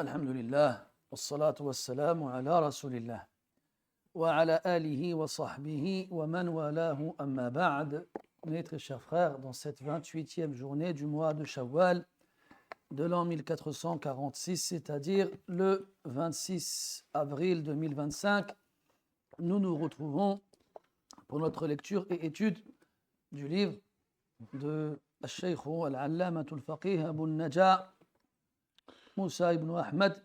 Alhamdulillah, wassalatu wassalamu ala rasulillah, wa ala alihi wa sahbihi wa man walahu amma ba'd. Mes très chers frères, dans cette 28e journée du mois de Shawwal de l'an 1446, c'est-à-dire le 26 avril 2025, nous nous retrouvons pour notre lecture et étude du livre de Al-Shaykh Al-Allamatul Faqih Abu Najah موسى بن أحمد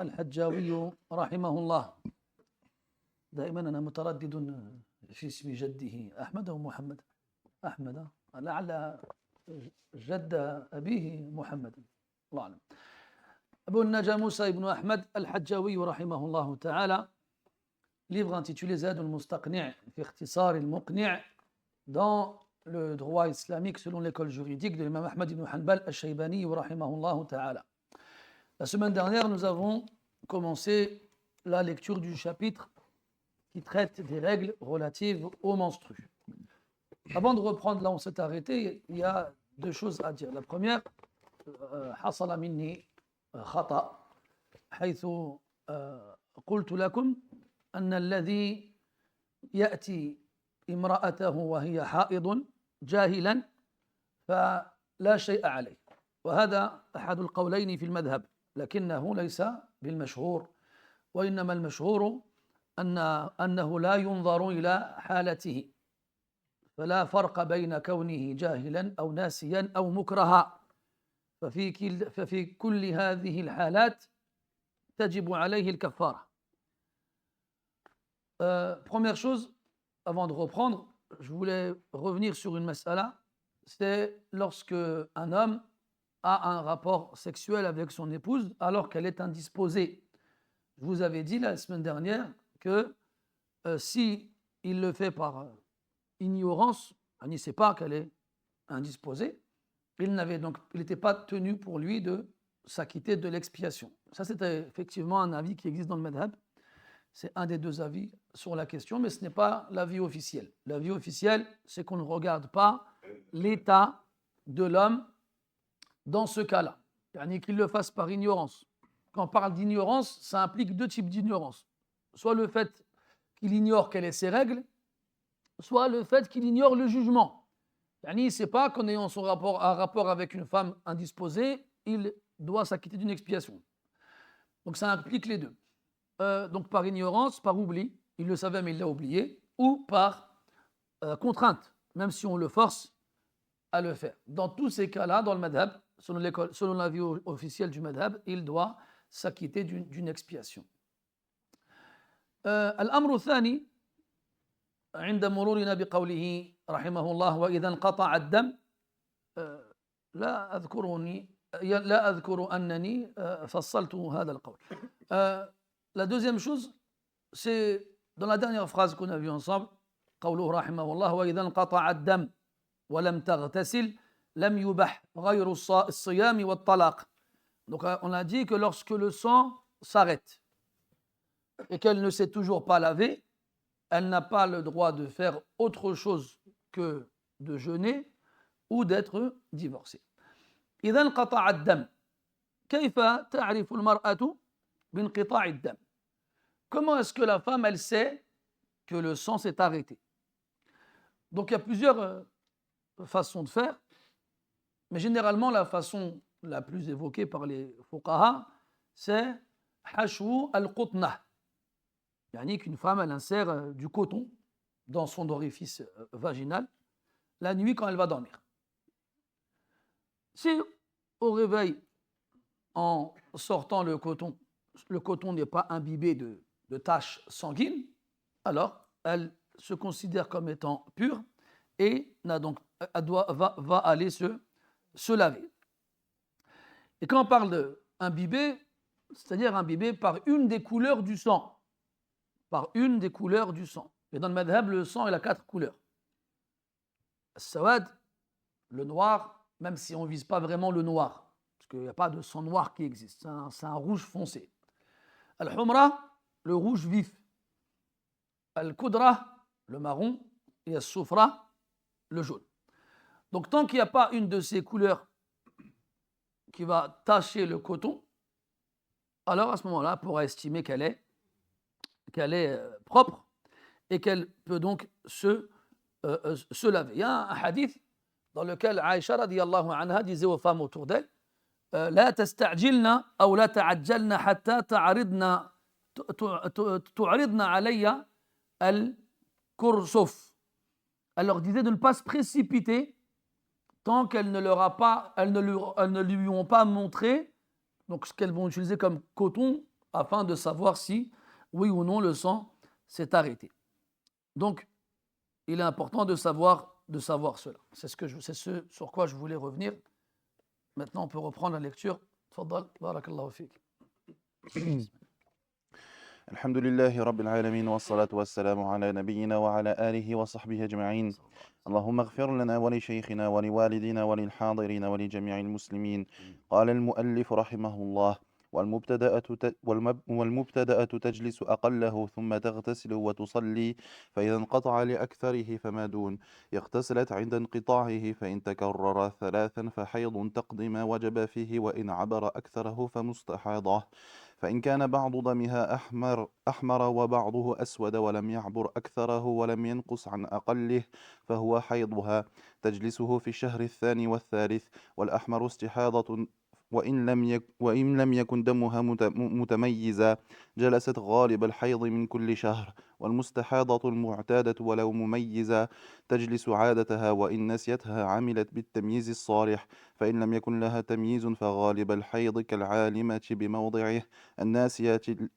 الحجاوي رحمه الله. دائما أنا متردد في اسم جده أحمد أو محمد. أحمد لعل جد أبيه محمد، الله أعلم. أبو النجا موسى بن أحمد الحجاوي رحمه الله تعالى. Livre intitulé زاد المستقنع في اختصار المقنع dans le droit islamique selon l'école juridique de l'imam Ahmad ibn Hanbal al-Shaybani rahimahullah ta'ala. La semaine dernière, nous avons commencé la lecture du chapitre qui traite des règles relatives aux menstrues. Avant de reprendre là où on s'est arrêté, il y a deux choses à dire. La première, حصل مني خطأ حيث قلت لكم أن الذي يأتي امرأته وهي حائض جاهلا فلا شيء عليه، وهذا أحد القولين في المذهب، لكنه ليس بالمشهور، وإنما المشهور أنه لا ينظر إلى حالته، فلا فرق بين كونه جاهلا أو ناسيا أو مكرها، ففي كل هذه الحالات تجب عليه الكفارة. Première chose, avant de reprendre, je voulais revenir sur une mas'ala, c'est lorsque un homme a un rapport sexuel avec son épouse alors qu'elle est indisposée. Je vous avais dit la semaine dernière que si il le fait par ignorance, il ne sait pas qu'elle est indisposée, il n'était pas tenu pour lui de s'acquitter de l'expiation. Ça, c'est effectivement un avis qui existe dans le madhab. C'est un des deux avis sur la question, mais ce n'est pas l'avis officiel. L'avis officiel, c'est qu'on ne regarde pas l'état de l'homme dans ce cas-là, qu'il le fasse par ignorance. Quand on parle d'ignorance, ça implique deux types d'ignorance. Soit le fait qu'il ignore quelles sont ses règles, soit le fait qu'il ignore le jugement. Il ne sait pas qu'en ayant un rapport avec une femme indisposée, il doit s'acquitter d'une expiation. Donc ça implique les deux. Donc par ignorance, par oubli, il le savait mais il l'a oublié, ou par contrainte, même si on le force à le faire. Dans tous ces cas-là, dans le madhab, selon l'avis officiel du madhab, il doit s'acquitter d'une expiation. الأمر الثاني عند مرورنا بقوله رحمه الله وإذا انقطع الدم لا أذكر أنني فصلت هذا القول. La deuxième chose, c'est dans la dernière phrase qu'on a vue ensemble, قوله رحمه الله وإذا انقطع الدم ولم تغتسل لم يبح غير الصيام والطلاق. Donc on a dit que lorsque le sang s'arrête et qu'elle ne s'est toujours pas lavée, elle n'a pas le droit de faire autre chose que de jeûner ou d'être divorcée. إذا انقطع الدم كيف تعرف المرأة بانقطاع الدم؟ Comment est-ce que la femme, elle sait que le sang s'est arrêté? Donc il y a plusieurs façons de faire, mais généralement la façon la plus évoquée par les fuqaha, c'est hashwu al-qutnah, qu'une femme elle insère du coton dans son orifice vaginal la nuit quand elle va dormir. Si au réveil, en sortant le coton n'est pas imbibé de taches sanguines, alors elle se considère comme étant pure et va aller se laver. Et quand on parle d'imbibé, c'est-à-dire imbibé par une des couleurs du sang. Par une des couleurs du sang. Et dans le madhab, le sang, il a 4 couleurs. Al-sawad, le noir, même si on ne vise pas vraiment le noir, parce qu'il n'y a pas de sang noir qui existe, c'est un rouge foncé. Al-humra, le rouge vif. Al-kudra, le marron. Et al-soufra, le jaune. Donc tant qu'il n'y a pas une de ces couleurs qui va tacher le coton, alors à ce moment-là, elle pourra estimer qu'elle est propre et qu'elle peut donc se laver. Il y a un hadith dans lequel Aïcha radiyallahu anha disait aux femmes autour d'elle لا تستعجلن أو لا تعجلن حتى تعرضن علي الكرسف. Elle leur disait de ne pas se précipiter tant qu'elles ne lui ont pas montré donc ce qu'elles vont utiliser comme coton afin de savoir si oui ou non le sang s'est arrêté. Donc il est important de savoir cela. C'est ce sur quoi je voulais revenir. Maintenant, on peut reprendre la lecture. Tfaddal, barakallahu fik. الحمد لله رب العالمين والصلاة والسلام على نبينا وعلى آله وصحبه أجمعين اللهم اغفر لنا ولشيخنا ولوالدينا وللحاضرين ولجميع المسلمين قال المؤلف رحمه الله والمبتدأة تجلس أقله ثم تغتسل وتصلي فإذا انقطع لأكثره فما دون اغتسلت عند انقطاعه فإن تكرر ثلاثا فحيض تقضي ما وجب فيه وإن عبر أكثره فمستحاضة فإن كان بعض دمها أحمر وبعضه أسود ولم يعبر أكثره ولم ينقص عن أقله فهو حيضها تجلسه في الشهر الثاني والثالث والأحمر استحاضة وإن لم يكن دمها متميزا جلست غالب الحيض من كل شهر والمستحاضة المعتادة ولو مميزة تجلس عادتها وإن نسيتها عملت بالتمييز الصالح فإن لم يكن لها تمييز فغالب الحيض كالعالمة بموضعه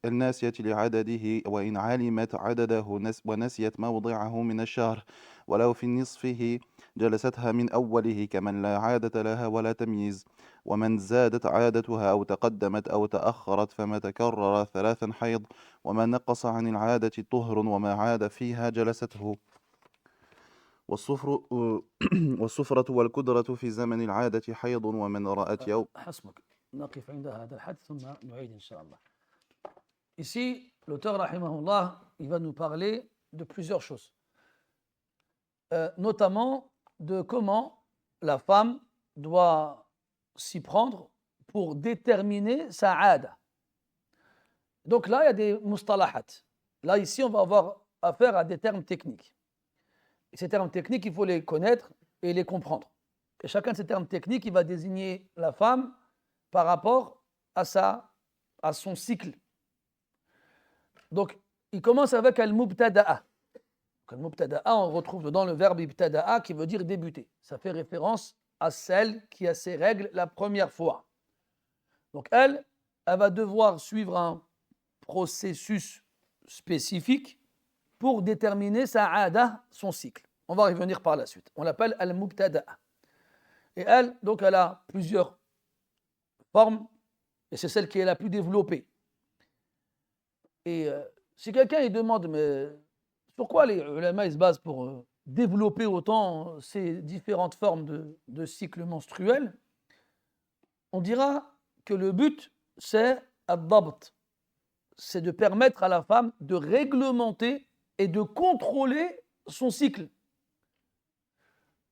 الناسية لعدده وإن علمت عدده ونسيت موضعه من الشهر ولو في نصفه جلستها من أوله كمن لا عادة لها ولا تمييز ومن زادت عادتها أو تقدمت أو تأخرت فما تكرر ثلاثا حيض وما نقص عن العادة طهر وما عاد فيها جلسته والصفرة والكدرة في زمن العادة حيض ومن رأت يوم حسبك نقف عند هذا الحد ثم نعيد إن شاء الله. Ici, l'auteur rahimahullah, il va nous parler de plusieurs choses, notamment de comment la femme doit s'y prendre pour déterminer sa aada. Donc là, il y a des mustalahat. Là, ici, on va avoir affaire à des termes techniques. Et ces termes techniques, il faut les connaître et les comprendre. Et chacun de ces termes techniques, il va désigner la femme par rapport à son cycle. Donc, il commence avec al-mubtada'a. Al-mubtada'a, on retrouve dedans le verbe ibtada'a qui veut dire débuter. Ça fait référence à celle qui a ses règles la première fois. Donc, elle va devoir suivre un processus spécifique pour déterminer sa aada, son cycle. On va revenir par la suite. On l'appelle al-mubtada'a. Et elle, donc, elle a plusieurs formes, et c'est celle qui est la plus développée. Et si quelqu'un il demande, mais sur quoi les ulama ils se basent pour développer autant ces différentes formes de cycles menstruels, on dira que le but, c'est ad-dabt, c'est de permettre à la femme de réglementer et de contrôler son cycle.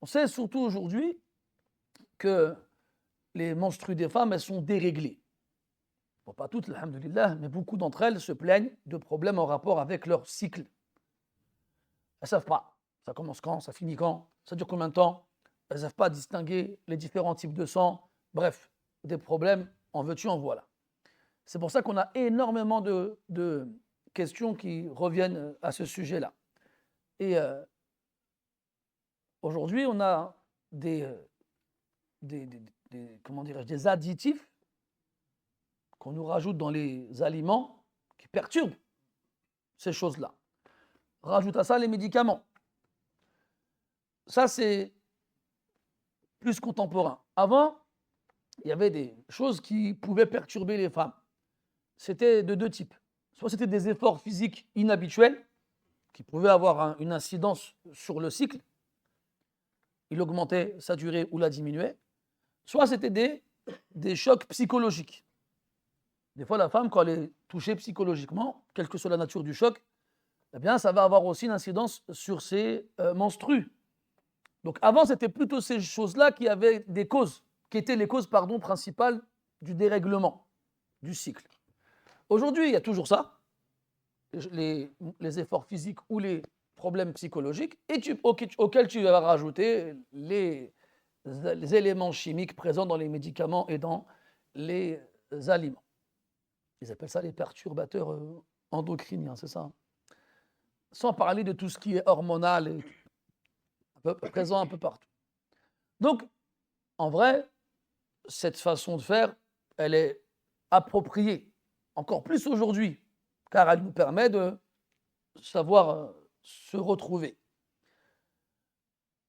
On sait surtout aujourd'hui que les menstrues des femmes, elles sont déréglées. Bon, pas toutes, alhamdulillah, mais beaucoup d'entre elles se plaignent de problèmes en rapport avec leur cycle. Elles ne savent pas. Ça commence quand, ça finit quand, ça dure combien de temps. Elles ne savent pas distinguer les différents types de sang. Bref, des problèmes, en veux-tu, en voilà. C'est pour ça qu'on a énormément de questions qui reviennent à ce sujet-là. Et aujourd'hui, on a des additifs qu'on nous rajoute dans les aliments qui perturbent ces choses-là. Rajoute à ça les médicaments. Ça, c'est plus contemporain. Avant, il y avait des choses qui pouvaient perturber les femmes. C'était de deux types. Soit c'était des efforts physiques inhabituels qui pouvaient avoir une incidence sur le cycle. Il augmentait sa durée ou la diminuait. Soit c'était des chocs psychologiques. Des fois, la femme, quand elle est touchée psychologiquement, quelle que soit la nature du choc, eh bien, ça va avoir aussi une incidence sur ses menstrues. Donc avant, c'était plutôt ces choses-là qui étaient les causes principales du dérèglement du cycle. Aujourd'hui, il y a toujours ça, les efforts physiques ou les problèmes psychologiques, et auxquels tu vas rajouter les éléments chimiques présents dans les médicaments et dans les aliments. Ils appellent ça les perturbateurs endocriniens, c'est ça. Sans parler de tout ce qui est hormonal et présent un peu partout. Donc, en vrai, cette façon de faire, elle est appropriée, encore plus aujourd'hui, car elle nous permet de savoir se retrouver.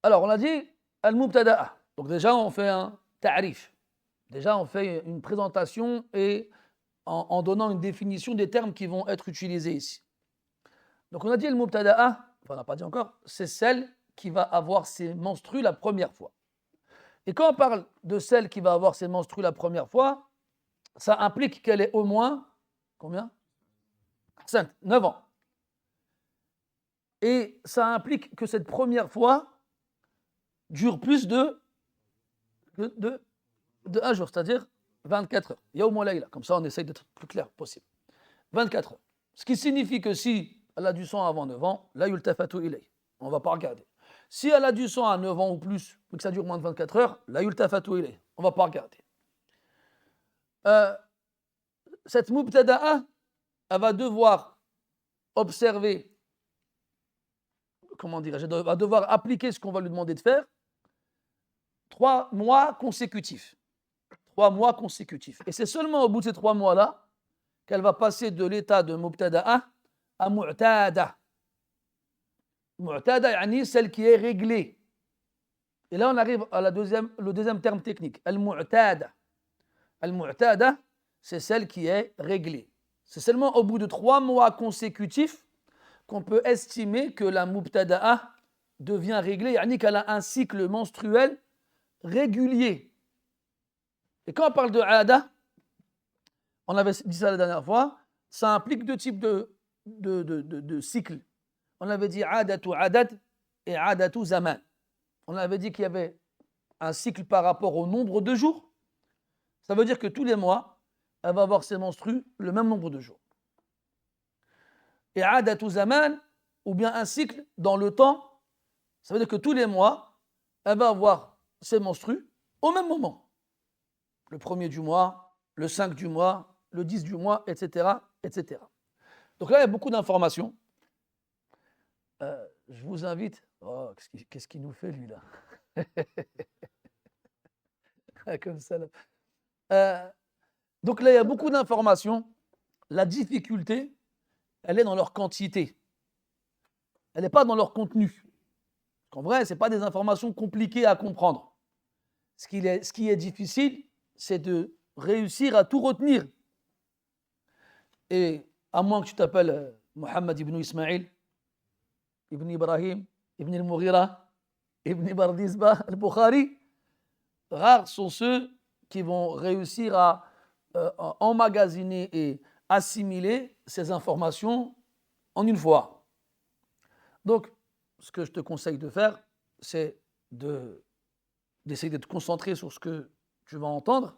Alors, on a dit al-mubtada'a. Donc déjà, on fait un ta'rif. Déjà, on fait une présentation et en donnant une définition des termes qui vont être utilisés ici. Donc on a dit al-mubtada'a, enfin on n'a pas dit encore, c'est celle qui va avoir ses menstrues la première fois. Et quand on parle de celle qui va avoir ses menstrues la première fois, ça implique qu'elle ait au moins, combien 9 ans. Et ça implique que cette première fois dure plus de 1 jour, c'est-à-dire 24 heures. Yawm wa layla, comme ça on essaye d'être le plus clair possible. 24 heures. Ce qui signifie que si elle a du sang avant 9 ans, la yultafatu ilay. On ne va pas regarder. Si elle a du sang à 9 ans ou plus, mais que ça dure moins de 24 heures, la yultafatu ilay. On ne va pas regarder. Cette mubtada'a, elle va devoir observer, comment dirais-je, elle va devoir appliquer ce qu'on va lui demander de faire 3 mois consécutifs. 3 mois consécutifs. Et c'est seulement au bout de ces 3 mois-là qu'elle va passer de l'état de mubtada'a à mu'tada. Mu'tada, yani celle qui est réglée. Et là, on arrive à le deuxième terme technique, al-mu'tada. Al-mu'tada, c'est celle qui est réglée. C'est seulement au bout de 3 mois consécutifs qu'on peut estimer que la mubtada'a devient réglée, yani qu'elle a un cycle menstruel régulier. Et quand on parle de 'ada, on avait dit ça la dernière fois, ça implique 2 types de cycles. On avait dit 'adatu adad et 'adatu zaman. On avait dit qu'il y avait un cycle par rapport au nombre de jours. Ça veut dire que tous les mois, elle va avoir ses menstrues le même nombre de jours. Et 'adatu zaman, ou bien un cycle dans le temps, ça veut dire que tous les mois, elle va avoir ses menstrues au même moment. Le 1er du mois, le 5 du mois, le 10 du mois, etc., etc. Donc là, il y a beaucoup d'informations. Je vous invite... Oh, qu'est-ce qu'il nous fait, lui, là? Comme ça, là. Donc là, il y a beaucoup d'informations. La difficulté, elle est dans leur quantité. Elle n'est pas dans leur contenu. En vrai, ce n'est pas des informations compliquées à comprendre. Ce qui est difficile, c'est de réussir à tout retenir. Et à moins que tu t'appelles Mohammed ibn Ismaïl, ibn Ibrahim, ibn al-Mughira, ibn Bardizbah al-Bukhari, rares sont ceux qui vont réussir à emmagasiner et assimiler ces informations en une fois. Donc, ce que je te conseille de faire, c'est d'essayer d'être concentré sur ce que tu vas entendre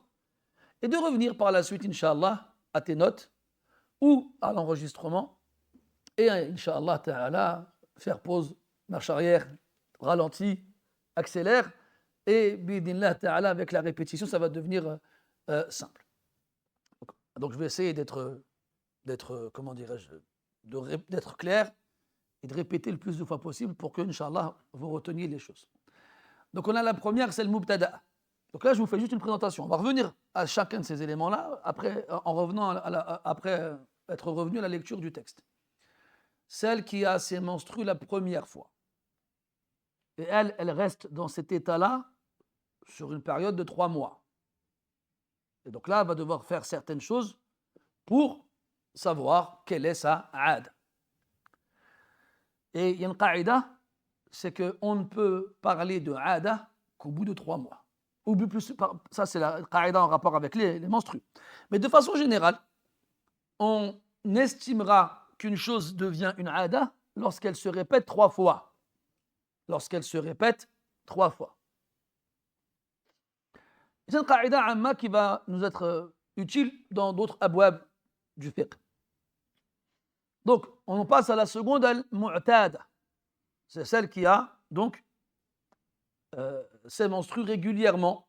et de revenir par la suite, Inch'Allah, à tes notes ou à l'enregistrement et, Inch'Allah ta'ala, faire pause, marche arrière, ralentit, accélère et, bidinillah ta'ala, avec la répétition, ça va devenir simple. Donc, je vais essayer d'être comment dirais-je, d'être clair et de répéter le plus de fois possible pour que, Inch'Allah, vous reteniez les choses. Donc, on a la première, c'est le mubtada. Donc là, je vous fais juste une présentation. On va revenir à chacun de ces éléments-là après, en revenant après être revenu à la lecture du texte. Celle qui a ses menstrues la première fois. Et elle reste dans cet état-là sur une période de 3 mois. Et donc là, elle va devoir faire certaines choses pour savoir quelle est sa 'ada. Et il y a une qaïda, c'est qu'on ne peut parler de 'ada qu'au bout de 3 mois. Ou plus, ça c'est la qaïda en rapport avec les menstrues. Mais de façon générale, on estimera qu'une chose devient une 'ada lorsqu'elle se répète 3 fois. Lorsqu'elle se répète 3 fois. C'est une qaïda amma qui va nous être utile dans d'autres abwab du fiqh. Donc, on passe à la seconde, al-mu'tada. C'est celle qui a donc ses menstrues régulièrement.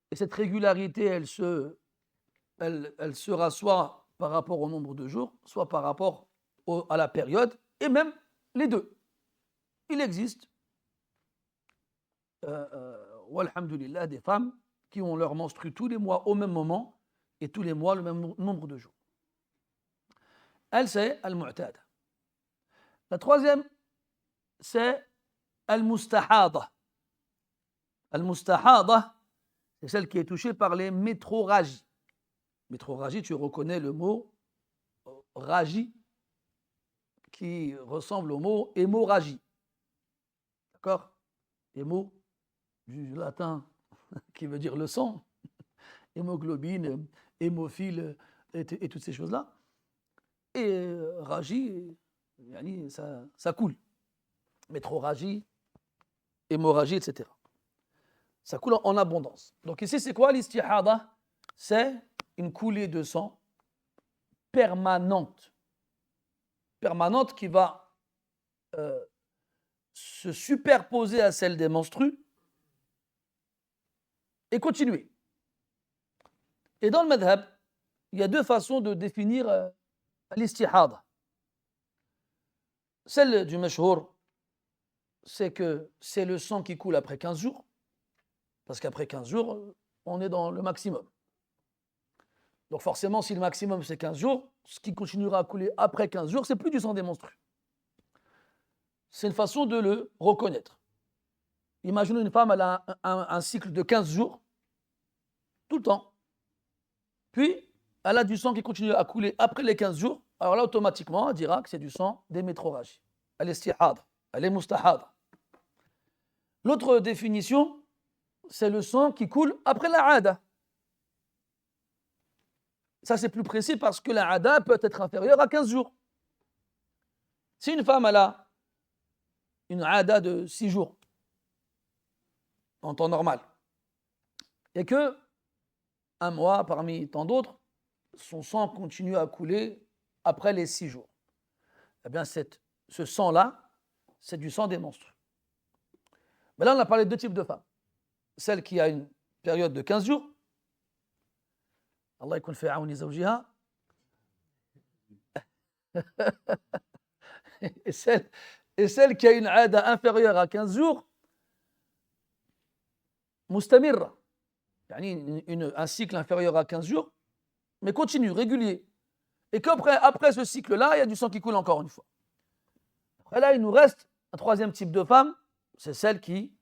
Et cette régularité, elle sera soit par rapport au nombre de jours, soit par rapport à la période, et même les deux. Il existe, walhamdulillah, des femmes qui ont leur menstru tous les mois au même moment et tous les mois le même nombre de jours. Elle, c'est al-mu'tada. La troisième, c'est al-mustahada. Al-mustahada, c'est celle qui est touchée par les métroragies. Métroragie, tu reconnais le mot ragie qui ressemble au mot hémorragie. D'accord? Hémo, du latin, qui veut dire le sang, hémoglobine, hémophile et toutes ces choses-là. Et ragie, ça coule. Métroragie, hémorragie, etc. Ça coule en abondance. Donc ici, c'est quoi l'istihada? C'est une coulée de sang permanente. Permanente qui va se superposer à celle des menstrues et continuer. Et dans le madhab, il y a deux façons de définir l'istihada. Celle du mashhour, c'est que c'est le sang qui coule après 15 jours, parce qu'après 15 jours, on est dans le maximum. Donc forcément, si le maximum c'est 15 jours, ce qui continuera à couler après 15 jours, c'est plus du sang des menstrues. C'est une façon de le reconnaître. Imaginez une femme, elle a un cycle de 15 jours, tout le temps. Puis, elle a du sang qui continue à couler après les 15 jours. Alors là, automatiquement, elle dira que c'est du sang des métroragies. Elle est istihada, elle est mustahada. L'autre définition, c'est le sang qui coule après la ada. Ça, c'est plus précis parce que la ada peut être inférieure à 15 jours. Si une femme elle a une ada de 6 jours, en temps normal, et que un mois parmi tant d'autres, son sang continue à couler après les 6 jours, eh bien ce sang-là, c'est du sang des menstrues. Mais là, on a parlé de deux types de femmes. Celle qui a une période de 15 jours, Allah yakun fi aouni zawjiha, et celle qui a une ada inférieure à 15 jours, mustamirra, un cycle inférieur à 15 jours, mais continue, régulier. Et qu'après ce cycle-là, il y a du sang qui coule encore une fois. Après là, il nous reste un troisième type de femme, c'est celle qui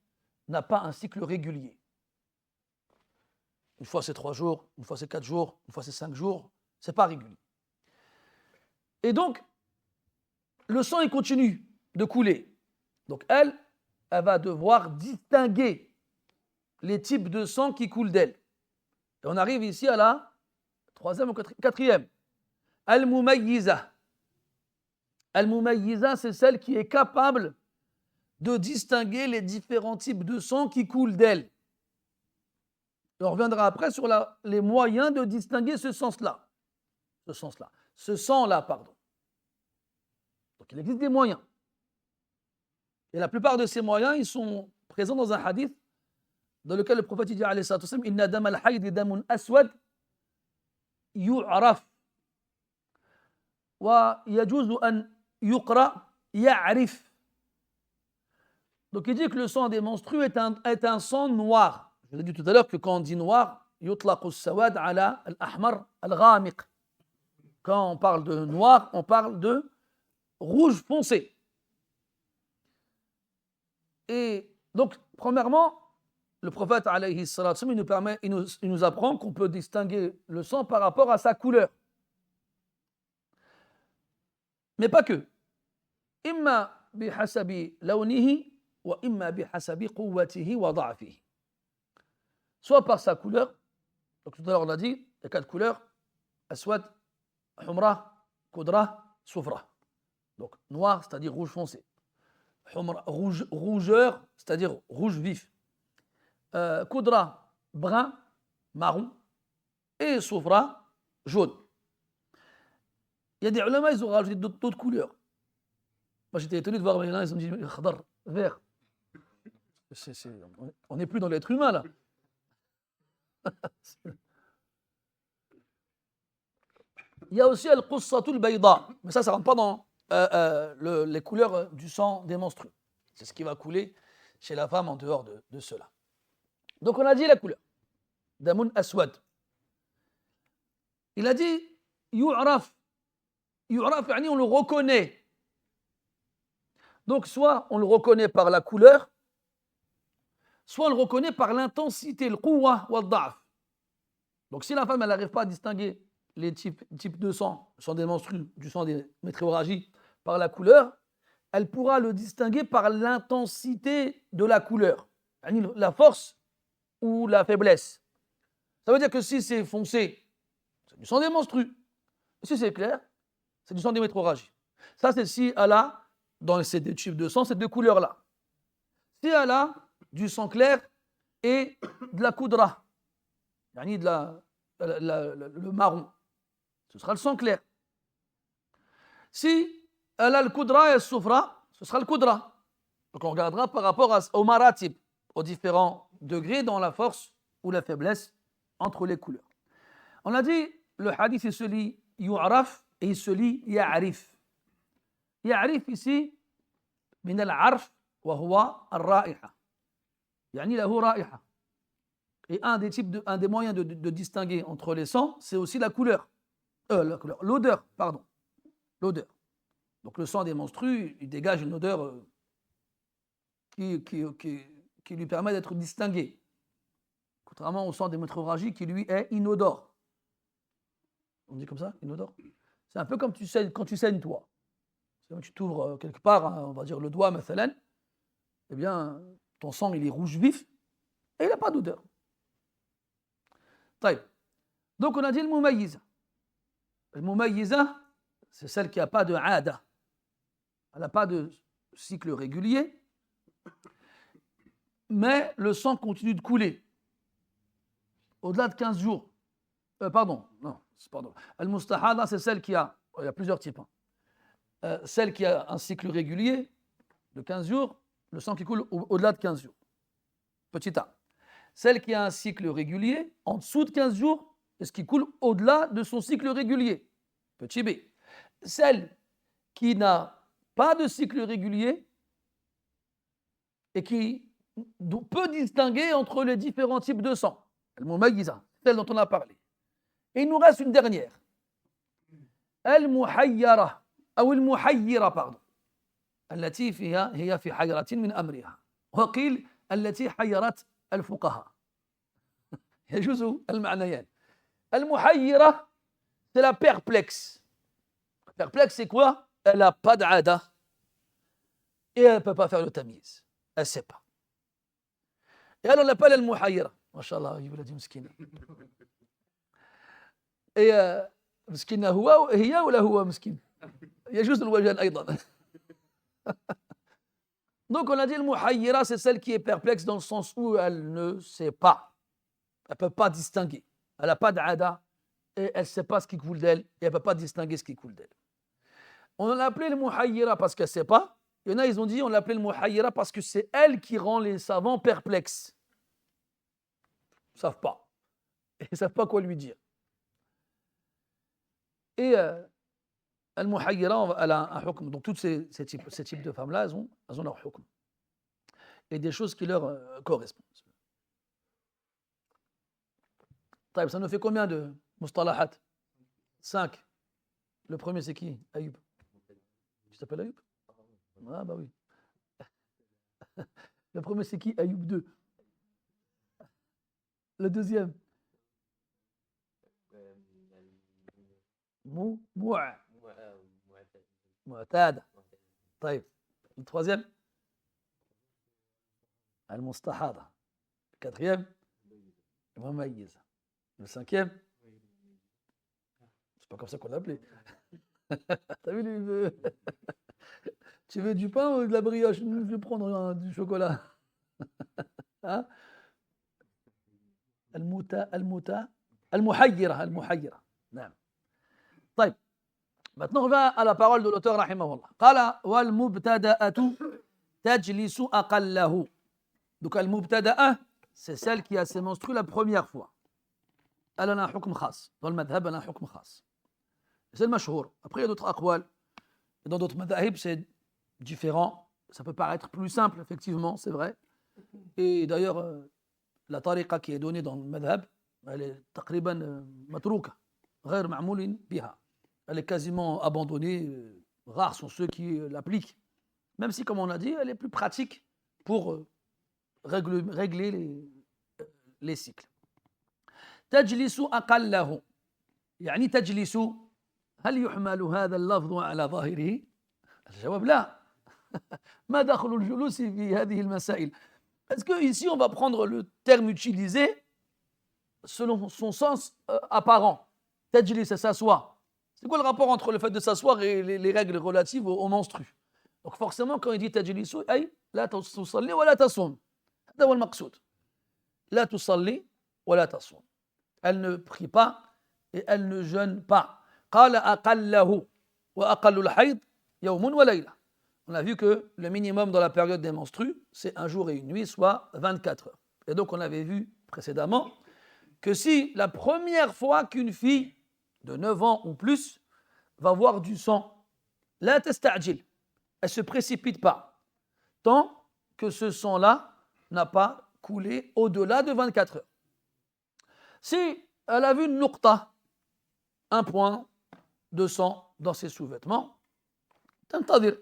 n'a pas un cycle régulier. Une fois c'est 3 jours, une fois c'est 4 jours, une fois c'est 5 jours, c'est pas régulier. Et donc, le sang il continue de couler. Donc elle va devoir distinguer les types de sang qui coulent d'elle. Et on arrive ici à la troisième ou quatrième. Al-Mumayyiza. Al-Mumayyiza, c'est celle qui est capable de distinguer les différents types de sang qui coulent d'elle. Et on reviendra après sur les moyens de distinguer ce sang-là. Donc il existe des moyens. Et la plupart de ces moyens, ils sont présents dans un hadith dans lequel le prophète dit alayhi salatu wassalam, inna dam al-hayd damun aswad yu'raf wa yajuzu an yuqra ya'rif. Donc il dit que le sang des menstrues est un sang noir. Je vous ai dit tout à l'heure que quand on dit noir, yutlaqu as-sawad ala al-ahmar al-ghamiq. Quand on parle de noir, on parle de rouge foncé. Et donc, premièrement, le prophète alayhi salatu wassalam, il nous apprend qu'on peut distinguer le sang par rapport à sa couleur. Mais pas que. Imma bihasabi lawnihi wa imma bihasabi quwwatihi wa da'fihi. Soit par sa couleur, donc tout à l'heure on a dit, il y a 4 couleurs, aswad, humra, koudra, soufra. Donc noir, c'est-à-dire rouge foncé. Humra, rougeur, c'est-à-dire rouge vif. Koudra, brun, marron. Et soufra, jaune. Il y a des ulama, ils ont rajouté d'autres couleurs. Moi, j'étais étonné de voir, mais là, ils ont dit khadar, vert. On n'est plus dans l'être humain, là. Il y a aussi al-qussatul bayda, mais ça ne rentre pas dans les couleurs du sang des menstrues. C'est ce qui va couler chez la femme en dehors de cela. Donc on a dit la couleur. Damun aswad. Il a dit yu'raf. Yu'raf, on le reconnaît. Donc soit on le reconnaît par la couleur, soit on le reconnaît par l'intensité, le quwwa wa da'af. Donc si la femme n'arrive pas à distinguer les types de sang, le sang des menstrues, du sang des métréorragies, par la couleur, elle pourra le distinguer par l'intensité de la couleur, la force ou la faiblesse. Ça veut dire que si c'est foncé, c'est du sang des menstrues. Si c'est clair, c'est du sang des métréorragies. Ça, c'est si elle a, dans ces deux types de sang, ces deux couleurs-là. Si elle a du sang clair et de la koudra, le marron, ce sera le sang clair. Si elle a le koudra et le soufra, ce sera le koudra. Donc on regardera par rapport au maratib, aux différents degrés dans la force ou la faiblesse entre les couleurs. On a dit, le hadith il se lit yu'raf et il se lit ya'rif. Ya'rif ici, min al-arf wa huwa al-ra'iha. Yani lahu ra'iha. Et un des moyens de distinguer entre les sangs, c'est aussi la couleur. L'odeur, pardon. L'odeur. Donc le sang des menstrues, il dégage une odeur qui lui permet d'être distingué. Contrairement au sang des métréorragies qui lui est inodore. On dit comme ça, inodore. C'est un peu comme quand tu saignes toi. Tu t'ouvres quelque part, on va dire le doigt, mathalan, eh bien, ton sang il est rouge vif et il n'a pas d'odeur. Donc on a dit le mumayyiza. Le mumayyiza, c'est celle qui n'a pas de aada. Elle n'a pas de cycle régulier, mais le sang continue de couler. Au-delà de 15 jours. Pardon. Al-mustahada, c'est celle qui a, il y a plusieurs types. Celle qui a un cycle régulier de 15 jours, le sang qui coule au-delà de 15 jours. Petit a. Celle qui a un cycle régulier en dessous de 15 jours, et ce qui coule au-delà de son cycle régulier. Petit b. Celle qui n'a pas de cycle régulier et qui peut distinguer entre les différents types de sang. Al-mumayyiza, celle dont on a parlé. Et il nous reste une dernière. Al-muhayyara, ou al-muhayyira, pardon. التي هي في حيرة من أمرها. وقيل التي حيرت الفقهاء. يجوز المعنيان. المحيرة, c'est la perplexe. Perplexe, c'est quoi? Elle n'a pas d'ada et elle ne peut pas faire le tamiz. Elle ne sait pas. Et elle, on l'appelle al-muhayyira. MashaAllah, il a dit مسكينة. Et مسكينة هي ولا هو مسكين؟ يجوز الوجهان أيضا. Donc on a dit le muhayyira, c'est celle qui est perplexe dans le sens où elle ne sait pas. Elle ne peut pas distinguer. Elle n'a pas d'ada et elle ne sait pas ce qui coule d'elle et elle ne peut pas distinguer ce qui coule d'elle. On l'a appelé le muhayyira parce qu'elle ne sait pas. Il y en a, ils ont dit on l'a appelé le muhayyira parce que c'est elle qui rend les savants perplexes. Ils ne savent pas. Ils ne savent pas quoi lui dire. Et Al-Muhayyira, elle a un hukm. Donc, tous ces types de femmes-là, elles ont leur hukm. Et des choses qui leur correspondent. Ça nous fait combien de mustalahat? 5. Le premier, c'est qui? Ayoub. Tu t'appelles Ayoub? Ah, bah oui. Le premier, c'est qui? Ayoub 2. Le deuxième? معتادة. طيب le troisième المستحاضة. Le quatrième المميزة. Le cinquième, c'est pas comme ça qu'on l'appelait. T'as vu tu veux du pain ou de la brioche? Je vais prendre du chocolat. Hein? المحيرة. نعم. طيب Maintenant, on revient à la parole de l'auteur, rahimahullah. Qala wal mubtada'atu tajlisu aqallahu. Donc, al mubtada'a, c'est celle qui a ses menstrues la première fois. Elle a un hukm khas. Dans le madhab, elle a un hukm khas. C'est le mashhour. Après, il y a d'autres aqwal. Dans d'autres madhahib, c'est différent. Ça peut paraître plus simple, effectivement, c'est vrai. Et d'ailleurs, la tariqa qui est donnée dans le madhab, elle est taqriban matrouka, غير معمول بها. Elle est quasiment abandonnée. Rares sont ceux qui l'appliquent. Même si, comme on a dit, elle est plus pratique pour régler les cycles. تجلس أقله يعني تجلس هل يحمل هذا اللفظ على ظاهره؟ الجواب لا. ما دخل الجلوس في هذه المسائل؟ Est-ce que ici on va prendre le terme utilisé selon son sens apparent? Tajlis, ça s'assoit. C'est quoi le rapport entre le fait de s'asseoir et les règles relatives aux menstrues? Donc forcément, quand il dit tajlisu, أي لا تصلي ولا تصوم. هذا هو المقصود. لا تصلي ولا تصوم. Elle ne prie pas et elle ne jeûne pas. قال أقله وأقل الحيض يوم وليلة. On a vu que le minimum dans la période des menstrues, c'est un jour et une nuit, soit 24 heures. Et donc on avait vu précédemment que si la première fois qu'une fille de 9 ans ou plus va voir du sang, la tasta'jil, elle ne se précipite pas, tant que ce sang-là n'a pas coulé au-delà de 24 heures. Si elle a vu une nuqta, un point de sang dans ses sous-vêtements, tantadir,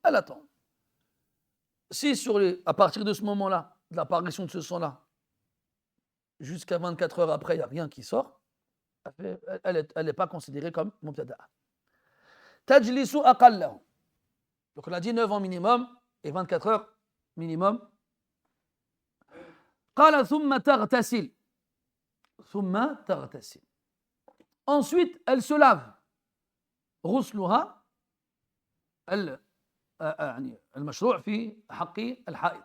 elle attend. Si à partir de ce moment-là, de l'apparition de ce sang-là, jusqu'à 24 heures après, il n'y a rien qui sort, elle n'est pas considérée comme mubtada'a. Tajlisu aqallahu. Donc on a dit 9 ans minimum et 24 heures minimum. Qala thumma taghtasil. Thumma taghtasil. Ensuite, elle se lave. Ghusluha, المشروع في حق الحائض.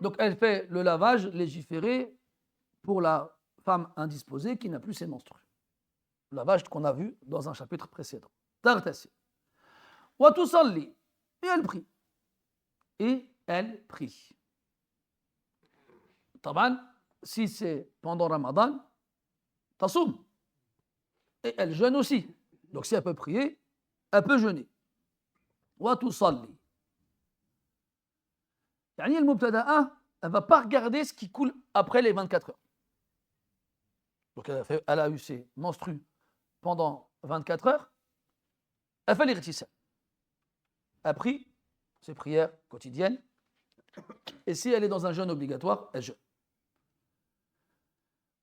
Donc elle fait le lavage légiféré pour la femme indisposée qui n'a plus ses menstrues. Le lavage qu'on a vu dans un chapitre précédent. Taghtasil. Wa tusalli. Et elle prie. Et elle prie. Taban, si c'est pendant Ramadan, tasoum. Et elle jeûne aussi. Donc si elle peut prier, elle peut jeûner. وتصلي. يعني المبتدأة, elle ne va pas regarder ce qui coule après les 24 heures. Donc elle a eu ses menstrues pendant 24 heures, elle fait l'irtissal. Elle prie ses prières quotidiennes, et si elle est dans un jeûne obligatoire, elle jeûne.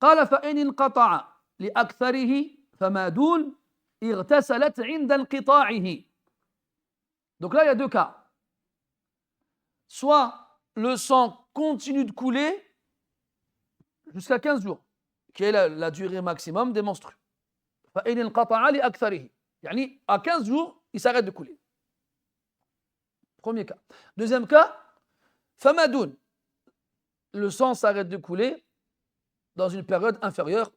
قال فإن انقطع لأكثره فما دون اغتسلت عند انقطاعه. Donc là, il y a deux cas. Soit le sang continue de couler jusqu'à 15 jours, qui est la durée maximum des menstrues. فإن انقطع لأكثره. يعني à 15 jours, il s'arrête de couler. Premier cas. Deuxième cas, فما دون. Le sang s'arrête de couler dans une période inférieure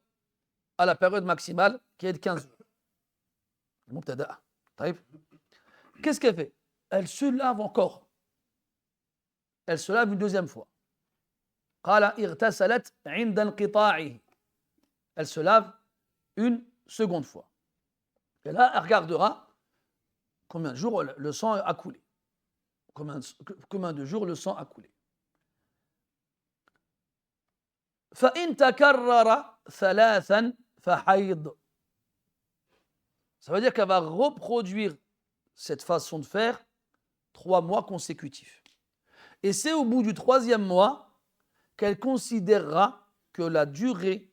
à la période maximale qui est de 15 jours. المبتدأ. طيب. Qu'est-ce qu'elle fait? Elle se lave encore. Elle se lave une deuxième fois. قال اغتسلت عند انقطاعه. Elle se lave une seconde fois. Et là, elle regardera combien de jours le sang a coulé. Combien de jours le sang a coulé. فإن تكرر ثلاثا فحيض. Ça veut dire qu'elle va reproduire cette façon de faire 3 mois consécutifs. Et c'est au bout du 3e mois qu'elle considérera que la durée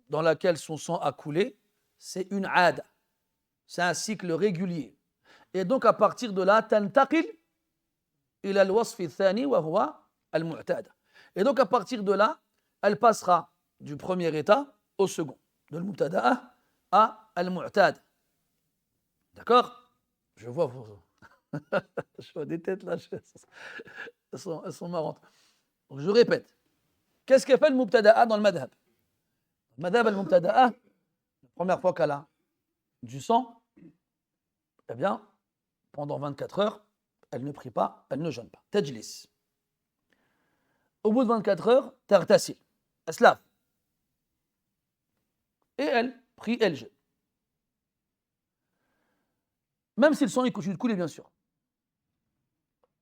dans laquelle son sang a coulé, c'est une ada. C'est un cycle régulier. Et donc à partir de là, tantaqil ila al-wasf al-thani wa huwa al-mu'tada. Et donc à partir de là, elle passera du premier état au second, de al-mubtada'a à al-mu'tada. D'accord? Je vois des têtes là, elles sont marrantes. Donc je répète, qu'est-ce qu'elle fait le mubtada'a dans le madhab? Le madhab al-mubtada'a, la première fois qu'elle a du sang, eh bien, pendant 24 heures, elle ne prie pas, elle ne jeûne pas. Tajlis. Au bout de 24 heures, tartasil. Elle se lave. Et elle prie, elle jeûne. Même si le sang il continue de couler, bien sûr.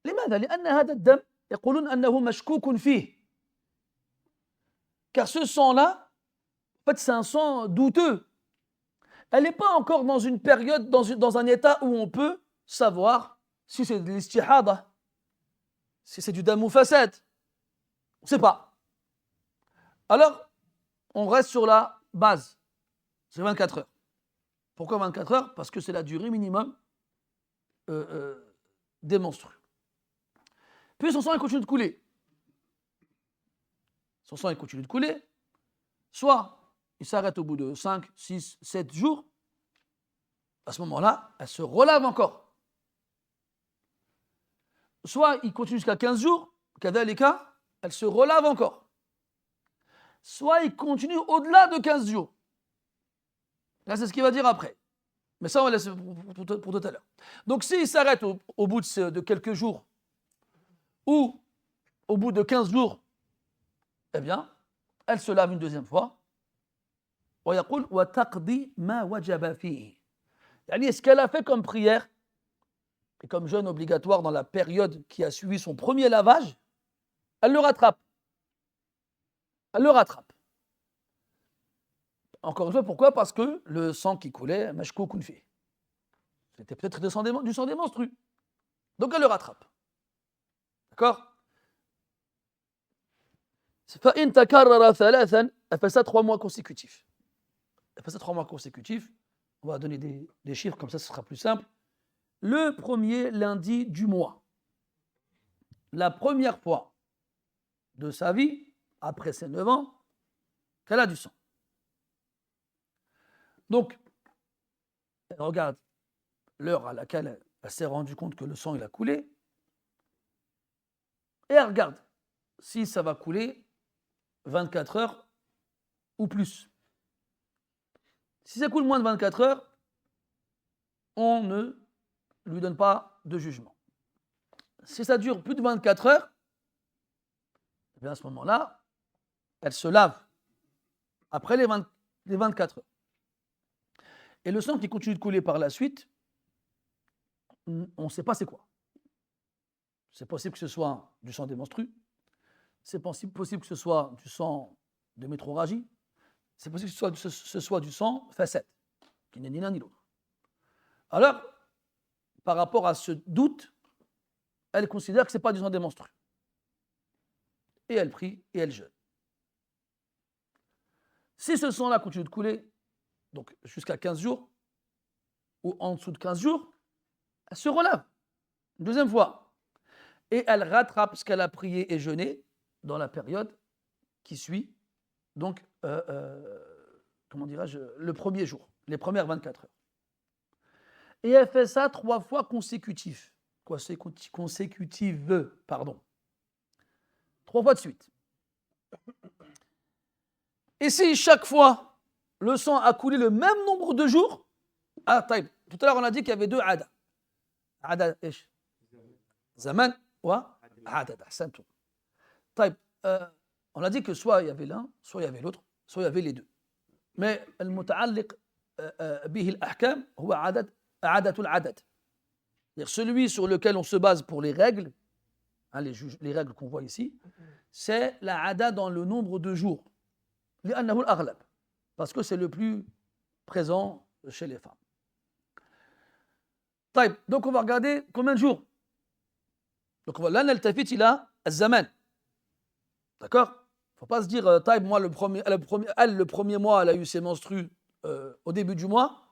لماذا؟ لأن هذا الدم يقولون أنه مشكوك فيه. Car ce sang-là, en fait, c'est un sang douteux. Elle n'est pas encore dans une période, dans un état où on peut savoir si c'est de l'istihada, si c'est du dam fasad. On ne sait pas. Alors, on reste sur la base. C'est 24 heures. Pourquoi 24 heures? Parce que c'est la durée minimum des menstrues. Puis son sang il continue de couler. Son sang il continue de couler. Soit il s'arrête au bout de 5, 6, 7 jours. À ce moment-là, elle se relave encore. Soit il continue jusqu'à 15 jours. Kadhalika, elle se relave encore. Soit il continue au-delà de 15 jours. Là, c'est ce qu'il va dire après. Mais ça, on va laisser pour tout à l'heure. Donc, s'il s'arrête au bout de quelques jours ou au bout de 15 jours, eh bien, elle se lave une deuxième fois. ويقول وتقضي ما وجب فيه. يعني ce qu'elle a fait comme prière et comme jeûne obligatoire dans la période qui a suivi son premier lavage, elle le rattrape. Elle le rattrape. Encore une fois, pourquoi? Parce que le sang qui coulait, mashkoukun fi. C'était peut-être du sang des menstrues. Donc elle le rattrape. D'accord? فإن تكرر ثلاثا, elle fait ça 3 mois consécutifs. Elle fait ça 3 mois consécutifs. On va donner des chiffres, comme ça ce sera plus simple. Le premier lundi du mois, la première fois de sa vie, après ses 9 ans, qu'elle a du sang. Donc, elle regarde l'heure à laquelle elle s'est rendue compte que le sang il a coulé, et elle regarde si ça va couler 24 heures ou plus. Si ça coule moins de 24 heures, on ne lui donne pas de jugement. Si ça dure plus de 24 heures, eh bien à ce moment-là, elle se lave après les 24 heures. Et le sang qui continue de couler par la suite, on ne sait pas c'est quoi. C'est possible que ce soit du sang des menstrues, c'est possible que ce soit du sang de métrorragie, c'est possible que ce soit du sang facette, qui n'est ni l'un ni l'autre. Alors, par rapport à ce doute, elle considère que ce n'est pas du sang des menstrues. Et elle prie et elle jeûne. Si ce sang-là continue de couler, donc jusqu'à 15 jours, ou en dessous de 15 jours, elle se relave une deuxième fois. Et elle rattrape ce qu'elle a prié et jeûné dans la période qui suit, donc, comment dirais-je, le premier jour, les premières 24 heures. Et elle fait ça 3 fois consécutives. Consécutives, pardon. 3 fois de suite. Et si chaque fois, le sang a coulé le même nombre de jours, tout à l'heure on a dit qu'il y avait 2 ada. Ada, ايش؟ Zaman wa adad, ahsantum. On a dit que soit il y avait l'un, soit il y avait l'autre, soit il y avait les deux. Mais المتعلق به الأحكام هو عادة العدد. C'est-à-dire celui sur lequel on se base pour les règles, hein, les règles qu'on voit ici, c'est la ada dans le nombre de jours. لأنه الأغلب. Parce que c'est le plus présent chez les femmes. Donc on va regarder combien de jours. Donc là, نلتفت إلى الزمان. D'accord? Il ne faut pas se dire, moi, le premier mois, elle a eu ses menstrues au début du mois.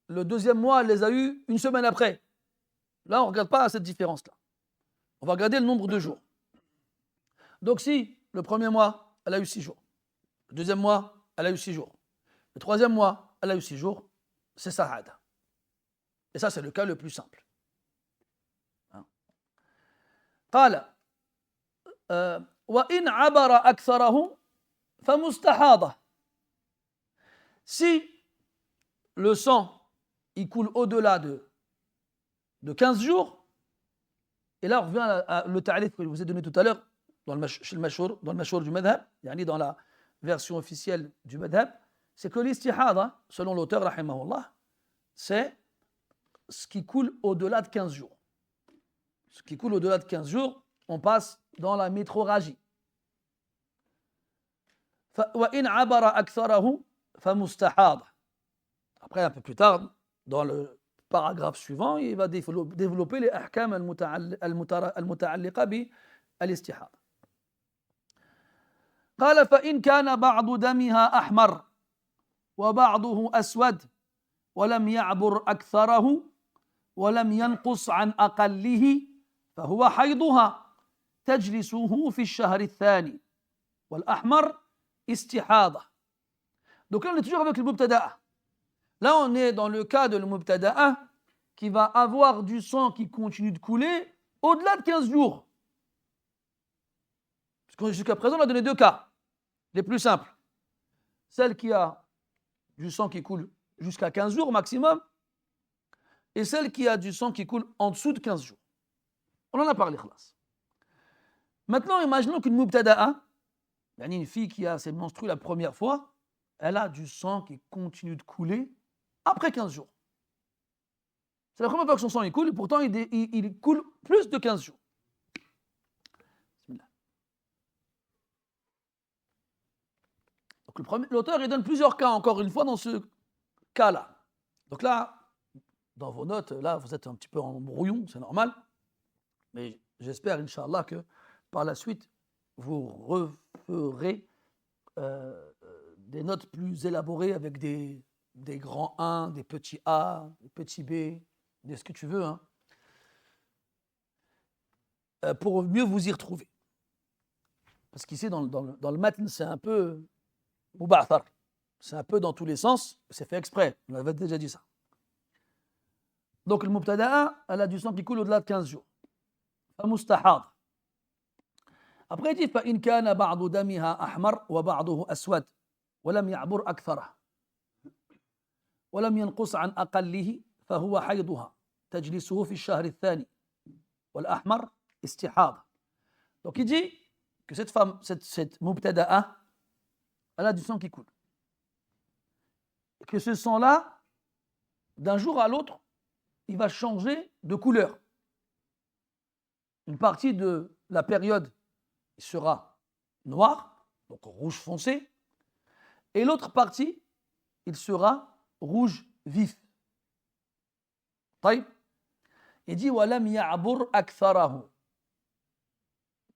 Le deuxième mois, elle les a eues une semaine après. Là, on ne regarde pas cette différence-là. On va regarder le nombre de jours. Donc si le premier mois, elle a eu 6 jours. Le deuxième mois, elle a eu 6 jours. Le troisième mois, elle a eu 6 jours. C'est Sahada. Et ça, c'est le cas le plus simple. قال وإن عبر أكثره فمستحاضة. Si le sang il coule au-delà de de 15 jours. Et là, on revient le ta'rif que je vous ai donné tout à l'heure chez le Mashhour du Madhab, dans la version officielle du Madhab, c'est que l'istihada, selon l'auteur, rahimahullah, c'est ce qui coule au-delà de 15 jours. Ce qui coule au-delà de 15 jours, on passe dans la métrorragie. وَإِنْ عَبَرَ أَكْثَرَهُ فَمُسْتَحَاضَ. Après, un peu plus tard, dans le paragraphe suivant, il va développer les ahkam al-muta'alliqa bi-al-istihada. قال فإن كان بعض دمها أحمر وبعضه أسود ولم يعبر أكثره ولم ينقص عن أقله فهو حيضها تجلسه في الشهر الثاني والأحمر استحاضة. Donc là on est toujours avec le mubtada'a. Là on est dans le cas de le mubtada'a qui va avoir du sang qui continue de couler au-delà de 15 jours. Parce que jusqu'à présent on a donné deux cas les plus simples. Celle qui a du sang qui coule jusqu'à 15 jours maximum et celle qui a du sang qui coule en dessous de 15 jours. On en a parlé, khalas. Maintenant, imaginons qu'une mubtada'a, une fille qui a ses menstrues la première fois, elle a du sang qui continue de couler après 15 jours. C'est la première fois que son sang il coule et pourtant il coule plus de 15 jours. Donc l'auteur il donne plusieurs cas encore une fois dans ce cas-là. Donc là, dans vos notes, là vous êtes un petit peu en brouillon, c'est normal. Mais j'espère, Inch'Allah, que par la suite, vous referez des notes plus élaborées avec des grands 1, des petits A, des petits B, des ce que tu veux, hein, pour mieux vous y retrouver. Parce qu'ici, dans le matn, c'est un peu muba'thar. C'est un peu dans tous les sens, c'est fait exprès, on avait déjà dit ça. Donc le mubtada'a, elle a du sang qui coule au-delà de 15 jours. فمستحاض. Après il dit فإن كان بعض دمها أحمر وبعضه أسود ولم يعبر أكثره ولم ينقص عن أقله فهو حيضها تجلسه في الشهر الثاني والأحمر استحاضة. Donc il dit que cette femme, cette mubtada'a, elle a du sang qui coule. Et que ce sang-là, d'un jour à l'autre, il va changer de couleur. Une partie de la période sera noire, donc rouge foncé, et l'autre partie, il sera rouge vif. طيب. Il dit وَلَمْ يَعْبُرْ أَكْثَرَهُ.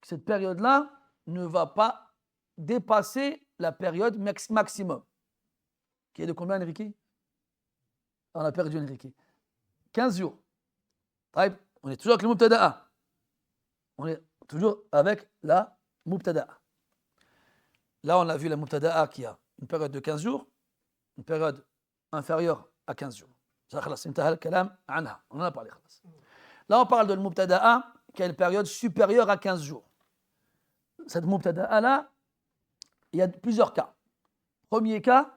Cette période-là ne va pas dépasser la période maximum. Qui est de combien, Enrique? On a perdu Enrique. 15 jours. طيب. On est toujours avec le mubtada'a. On est toujours avec la mubtada'a. Là, on a vu la mubtada'a qui a une période de 15 jours, une période inférieure à 15 jours. Ça, khalas, intaha al-kalam anha. On en a parlé. Khalas. Là, on parle de la mubtada'a qui a une période supérieure à 15 jours. Cette mubtada'a-là, il y a plusieurs cas. Premier cas,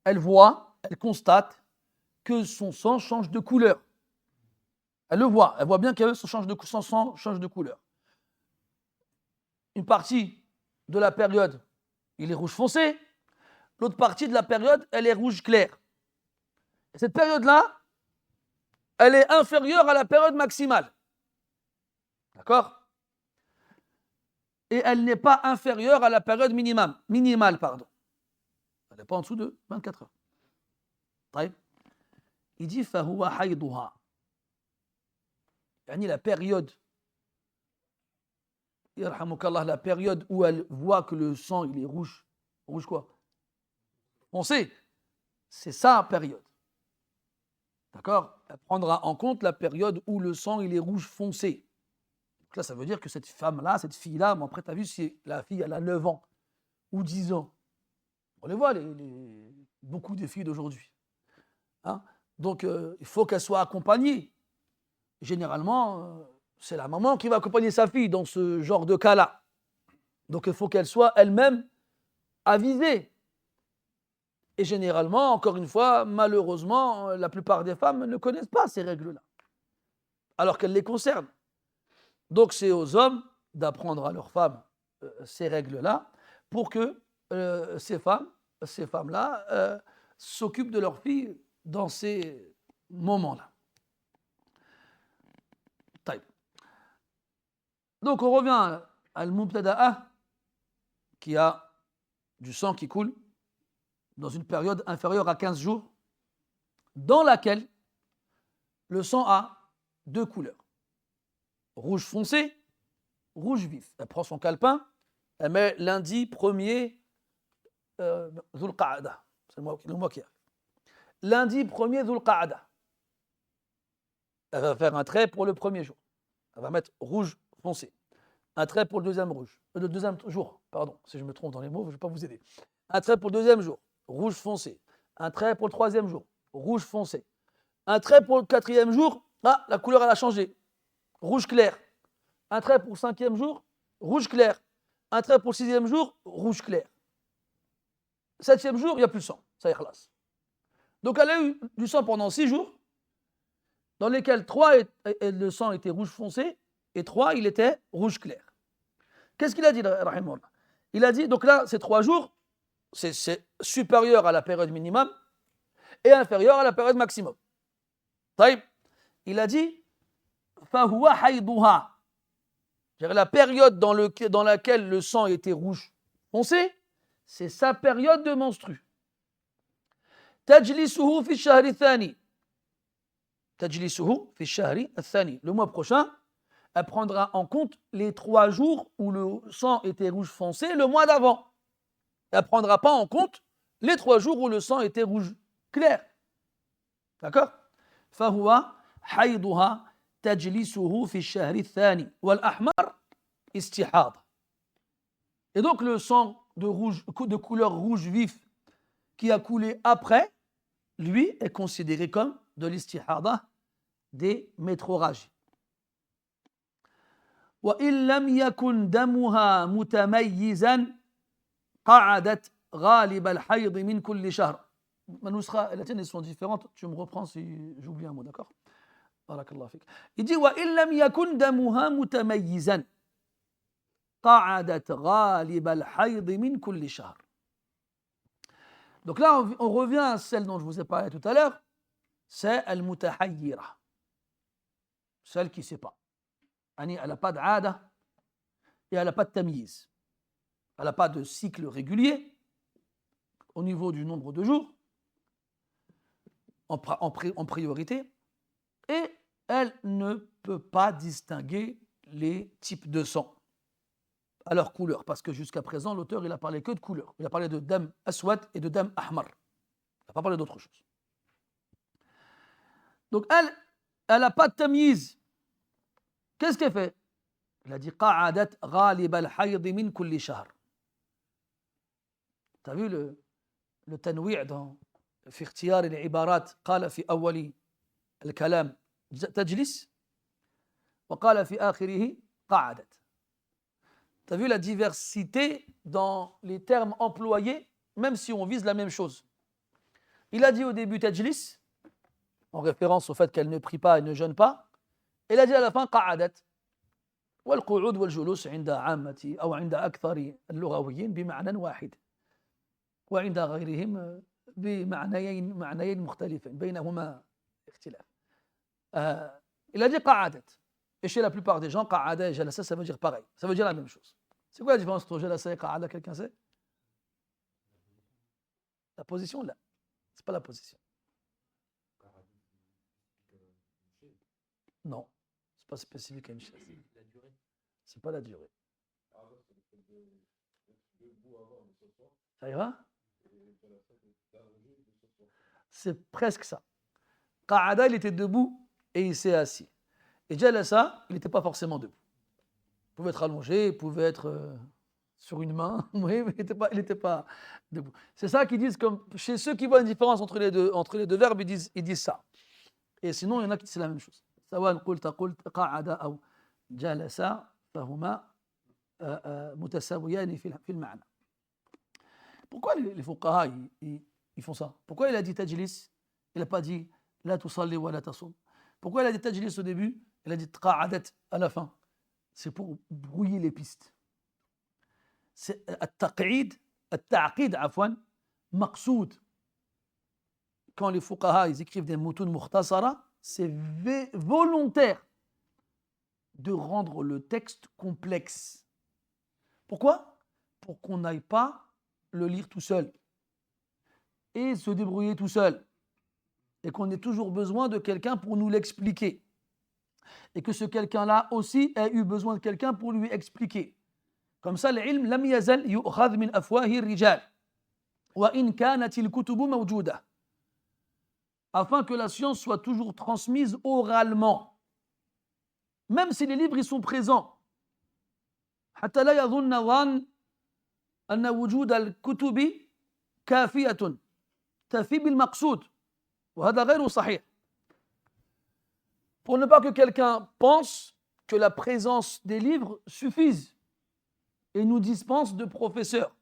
elle constate que son sang change de couleur. Elle le voit, elle voit bien que son sang change de couleur. Une partie de la période, il est rouge foncé. L'autre partie de la période, elle est rouge clair. Et cette période-là, elle est inférieure à la période maximale. D'accord? Et elle n'est pas inférieure à la période minimale. Elle n'est pas en dessous de 24 heures. طيب. Il dit فَهُوَ حَيْضُهَا. La période, la période où elle voit que le sang il est rouge. Rouge quoi? Foncé. C'est sa période. D'accord? Elle prendra en compte la période où le sang il est rouge foncé. Donc là, ça veut dire que cette femme-là, cette fille-là, bon, après, tu as vu si la fille elle a 9 ans ou 10 ans. On les voit, beaucoup de filles d'aujourd'hui. Hein? Donc, il faut qu'elle soit accompagnée. Généralement, c'est la maman qui va accompagner sa fille dans ce genre de cas-là. Donc, il faut qu'elle soit elle-même avisée. Et généralement, encore une fois, malheureusement, la plupart des femmes ne connaissent pas ces règles-là. alors qu'elles les concernent. Donc c'est aux hommes d'apprendre à leurs femmes ces règles-là pour que ces femmes-là s'occupent de leurs filles dans ces moments-là. Donc on revient à al-mubtada'a, qui a du sang qui coule dans une période inférieure à 15 jours, dans laquelle le sang a deux couleurs. Rouge foncé, rouge vif. Elle prend son calepin, elle met lundi 1er Dhul Qa'ada. C'est le mois qui a. Lundi 1er Dhul Qa'ada. Elle va faire un trait pour le premier jour. Elle va mettre rouge foncé. Un trait pour le deuxième jour, pardon, si je me trompe dans les mots, je ne vais pas vous aider. Un trait pour le deuxième jour, rouge foncé. Un trait pour le troisième jour, rouge foncé. Un trait pour le quatrième jour, ah, la couleur elle a changé, rouge clair. Un trait pour le cinquième jour, rouge clair. Un trait pour le sixième jour, rouge clair. Septième jour, il n'y a plus de sang, ça y est. Donc elle a eu du sang pendant 6 jours, dans lesquels 3, le sang était rouge foncé, et 3, il était rouge clair. Qu'est-ce qu'il a dit, rahimahullah? Il a dit, donc là, ces 3 jours, c'est supérieur à la période minimum et inférieur à la période maximum. Taïb. Il a dit, fahuwa haydouha. La période dans laquelle le sang était rouge foncé, c'est sa période de menstru. Tajlisuhu fi shahri thani. Tajlisuhu fi shahri thani. Le mois prochain, elle prendra en compte les 3 jours où le sang était rouge foncé le mois d'avant. Elle ne prendra pas en compte les 3 jours où le sang était rouge clair. D'accord? Fahuwa haydouha tajlisuhu fi shahri thani. Wal ahmar istihad. Et donc le sang de couleur rouge vif qui a coulé après, lui, est considéré comme de l'istihada, des métroragies. وإن لم يكن دمها متميزا قعدت غالب الحيض من كل شهر. Ma nusra et la tienne, elles sont différentes. Tu me reprends si j'oublie un mot, d'accord? Barakallahu fik. Il dit وإن لم يكن دمها متميزا قعدت غالب الحيض من كل شهر. Donc là, on revient à celle dont je vous ai parlé tout à l'heure, c'est al-mutahayyira, celle qui ne sait pas. Elle n'a pas d'ada et elle n'a pas de tamyiz. Elle n'a pas de cycle régulier au niveau du nombre de jours, en priorité, et elle ne peut pas distinguer les types de sang à leur couleur, parce que jusqu'à présent, l'auteur, il a parlé que de couleur. Il a parlé de dam aswad et de dam ahmar. Il n'a pas parlé d'autre chose. Donc elle n'a pas de tamyiz. Qu'est-ce qu'elle fait? Il a dit qa'adat ghalib al-hayd min kulli shahr. Tu as vu le tanwi' dans في اختيار العبارات قال في أول الكلام تجلس وقال في آخره قعدت. Tu as vu la diversité dans les termes employés, même si on vise la même chose. Il a dit au début tajlis, en référence au fait qu'elle ne prie pas et ne jeûne pas. Il a dit à la fin قعدت. والقعود والجلوس عند عامة أو عند أكثر اللغويين بمعنى واحد وعند غيرهم بمعنيين مختلفين بينهما اختلاف. Il a dit قعدت. Et chez la plupart des gens, qa'ada et jalasa, ça veut dire pareil. Ça veut dire la même chose. C'est quoi la différence entre jalasa et qa'ada? Quelqu'un sait? La position, là. C'est pas la position. Non. C'est pas spécifique à une chaise. C'est pas la durée. Ça ira? C'est presque ça. Qa'ada, il était debout et il s'est assis. Et jalasa, il n'était pas forcément debout. Il pouvait être allongé, il pouvait être sur une main, oui, mais il n'était pas debout. C'est ça qu'ils disent, comme chez ceux qui voient une différence entre les deux verbes, ils disent ça. Et sinon, il y en a qui disent la même chose. سواء قلت قعد أو جلس فهما متساويان في المعنى. Pourquoi les fuqaha ils font ça? Pourquoi il a dit tajlis? Il n'a pas dit la tusalli wa la tasum. Pourquoi il a dit tajlis au début Il a dit taqa'adat à la fin. C'est pour brouiller les pistes. C'est التعقيد عفوا مقصود. Quand les fuqaha ils écrivent des mutun mukhtasara, c'est volontaire de rendre le texte complexe. Pourquoi? Pour qu'on n'aille pas le lire tout seul et se débrouiller tout seul. Et qu'on ait toujours besoin de quelqu'un pour nous l'expliquer. Et que ce quelqu'un-là aussi ait eu besoin de quelqu'un pour lui expliquer. Comme ça, l'ilm lam yazal yu'khadh min afwahi rijal. Wa in kanat al-kutubu mawjouda. Afin que la science soit toujours transmise oralement. Même si les livres ils sont présents. حتى لا يظن ظان أن وجود الكتب كافية تفي بالمقصود وهذا غير صحيح. Pour ne pas que quelqu'un pense que la présence des livres suffise et nous dispense de professeurs.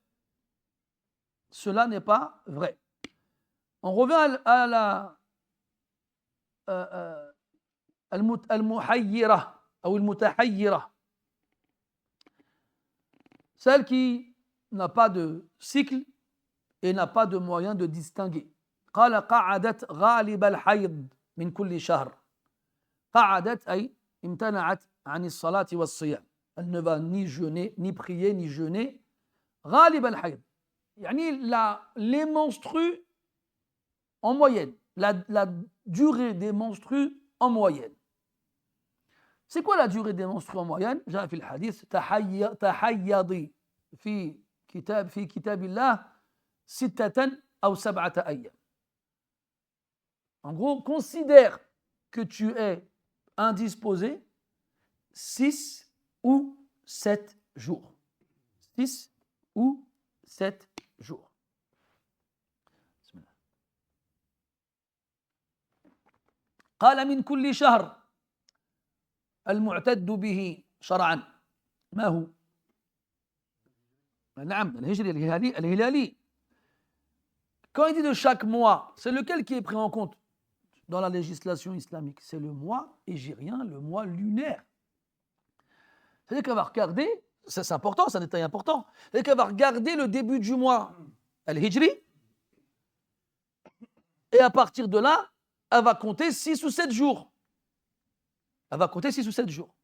Cela n'est pas vrai. On revient à la المحيرة أو المتحيرة, celle qui n'a pas de cycle et n'a pas de moyen de distinguer. قال قعدت غالب الحيض من كل شهر. قعدت أي امتنعت عن الصلاة والصيام. Elle ne va ni jeûner, ni prier, ni jeûner. غالب الحيض. يعني les menstrues en moyenne. La durée des menstrues en moyenne. C'est quoi la durée des menstrues en moyenne? جاء في الحديث تحيضي في كتاب الله 6 أو 7 أيام. En gros, considère que tu es indisposé 6 ou 7 jours. 6 ou 7 jours. قال من كل شهر المعتد به شرعا ما هو؟ نعم الهجري الهلالي. Quand il dit de chaque mois, c'est lequel qui est pris en compte dans la législation islamique? C'est le mois hégirien, le mois lunaire. C'est-à-dire qu'elle va regarder, c'est important, c'est un détail important, c'est-à-dire qu'elle va regarder le début du mois al-hijri et à partir de là, elle va compter 6 ou 7 jours. Elle va compter 6 ou 7 jours.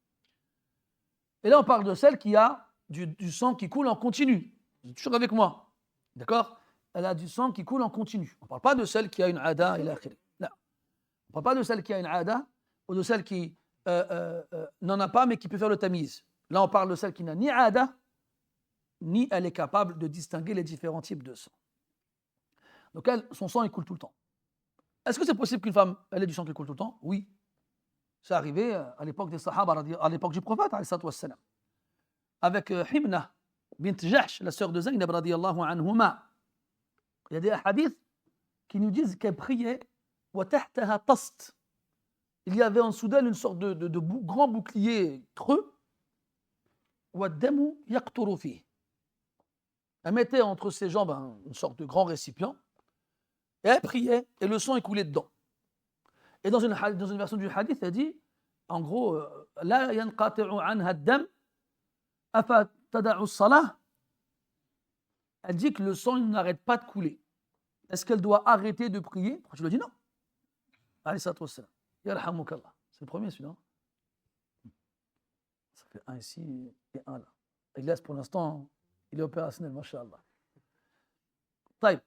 Et là, on parle de celle qui a du sang qui coule en continu. Vous êtes toujours avec moi? D'accord? Elle a du sang qui coule en continu. On ne parle pas de celle qui a une ada et l'akhir. Non. On ne parle pas de celle qui a une ada ou de celle qui n'en a pas mais qui peut faire le tamiz. Là, on parle de celle qui n'a ni ada, ni elle est capable de distinguer les différents types de sang. Donc elle, son sang, il coule tout le temps. Est-ce que c'est possible qu'une femme ait du sang qui coule tout le temps? Oui. C'est arrivé à l'époque des Sahaba, à l'époque du prophète, avec Himna bint Jahsh, la sœur de Zaynab radiyallahu anhuma. Il y a des hadiths qui nous disent qu'elle priait wa tahtaha tast. Il y avait en dessous d'elle une sorte de grand bouclier creux. Wa damu yaqturu fihi. Elle mettait entre ses jambes une sorte de grand récipient et elle priait et le sang écoulait dedans. Et dans une version du hadith, elle dit, en gros, la yanqati'u anha ad-dam afa tada'u as-salah. Elle dit que le sang il n'arrête pas de couler. Est-ce qu'elle doit arrêter de prier? Pourquoi tu lui dis non? Alayhi salatu wassalam. Yarhamukallah. C'est le premier celui-là. Ça fait un ici et un là. Elias pour l'instant, il est opérationnel, masha'Allah. طيب.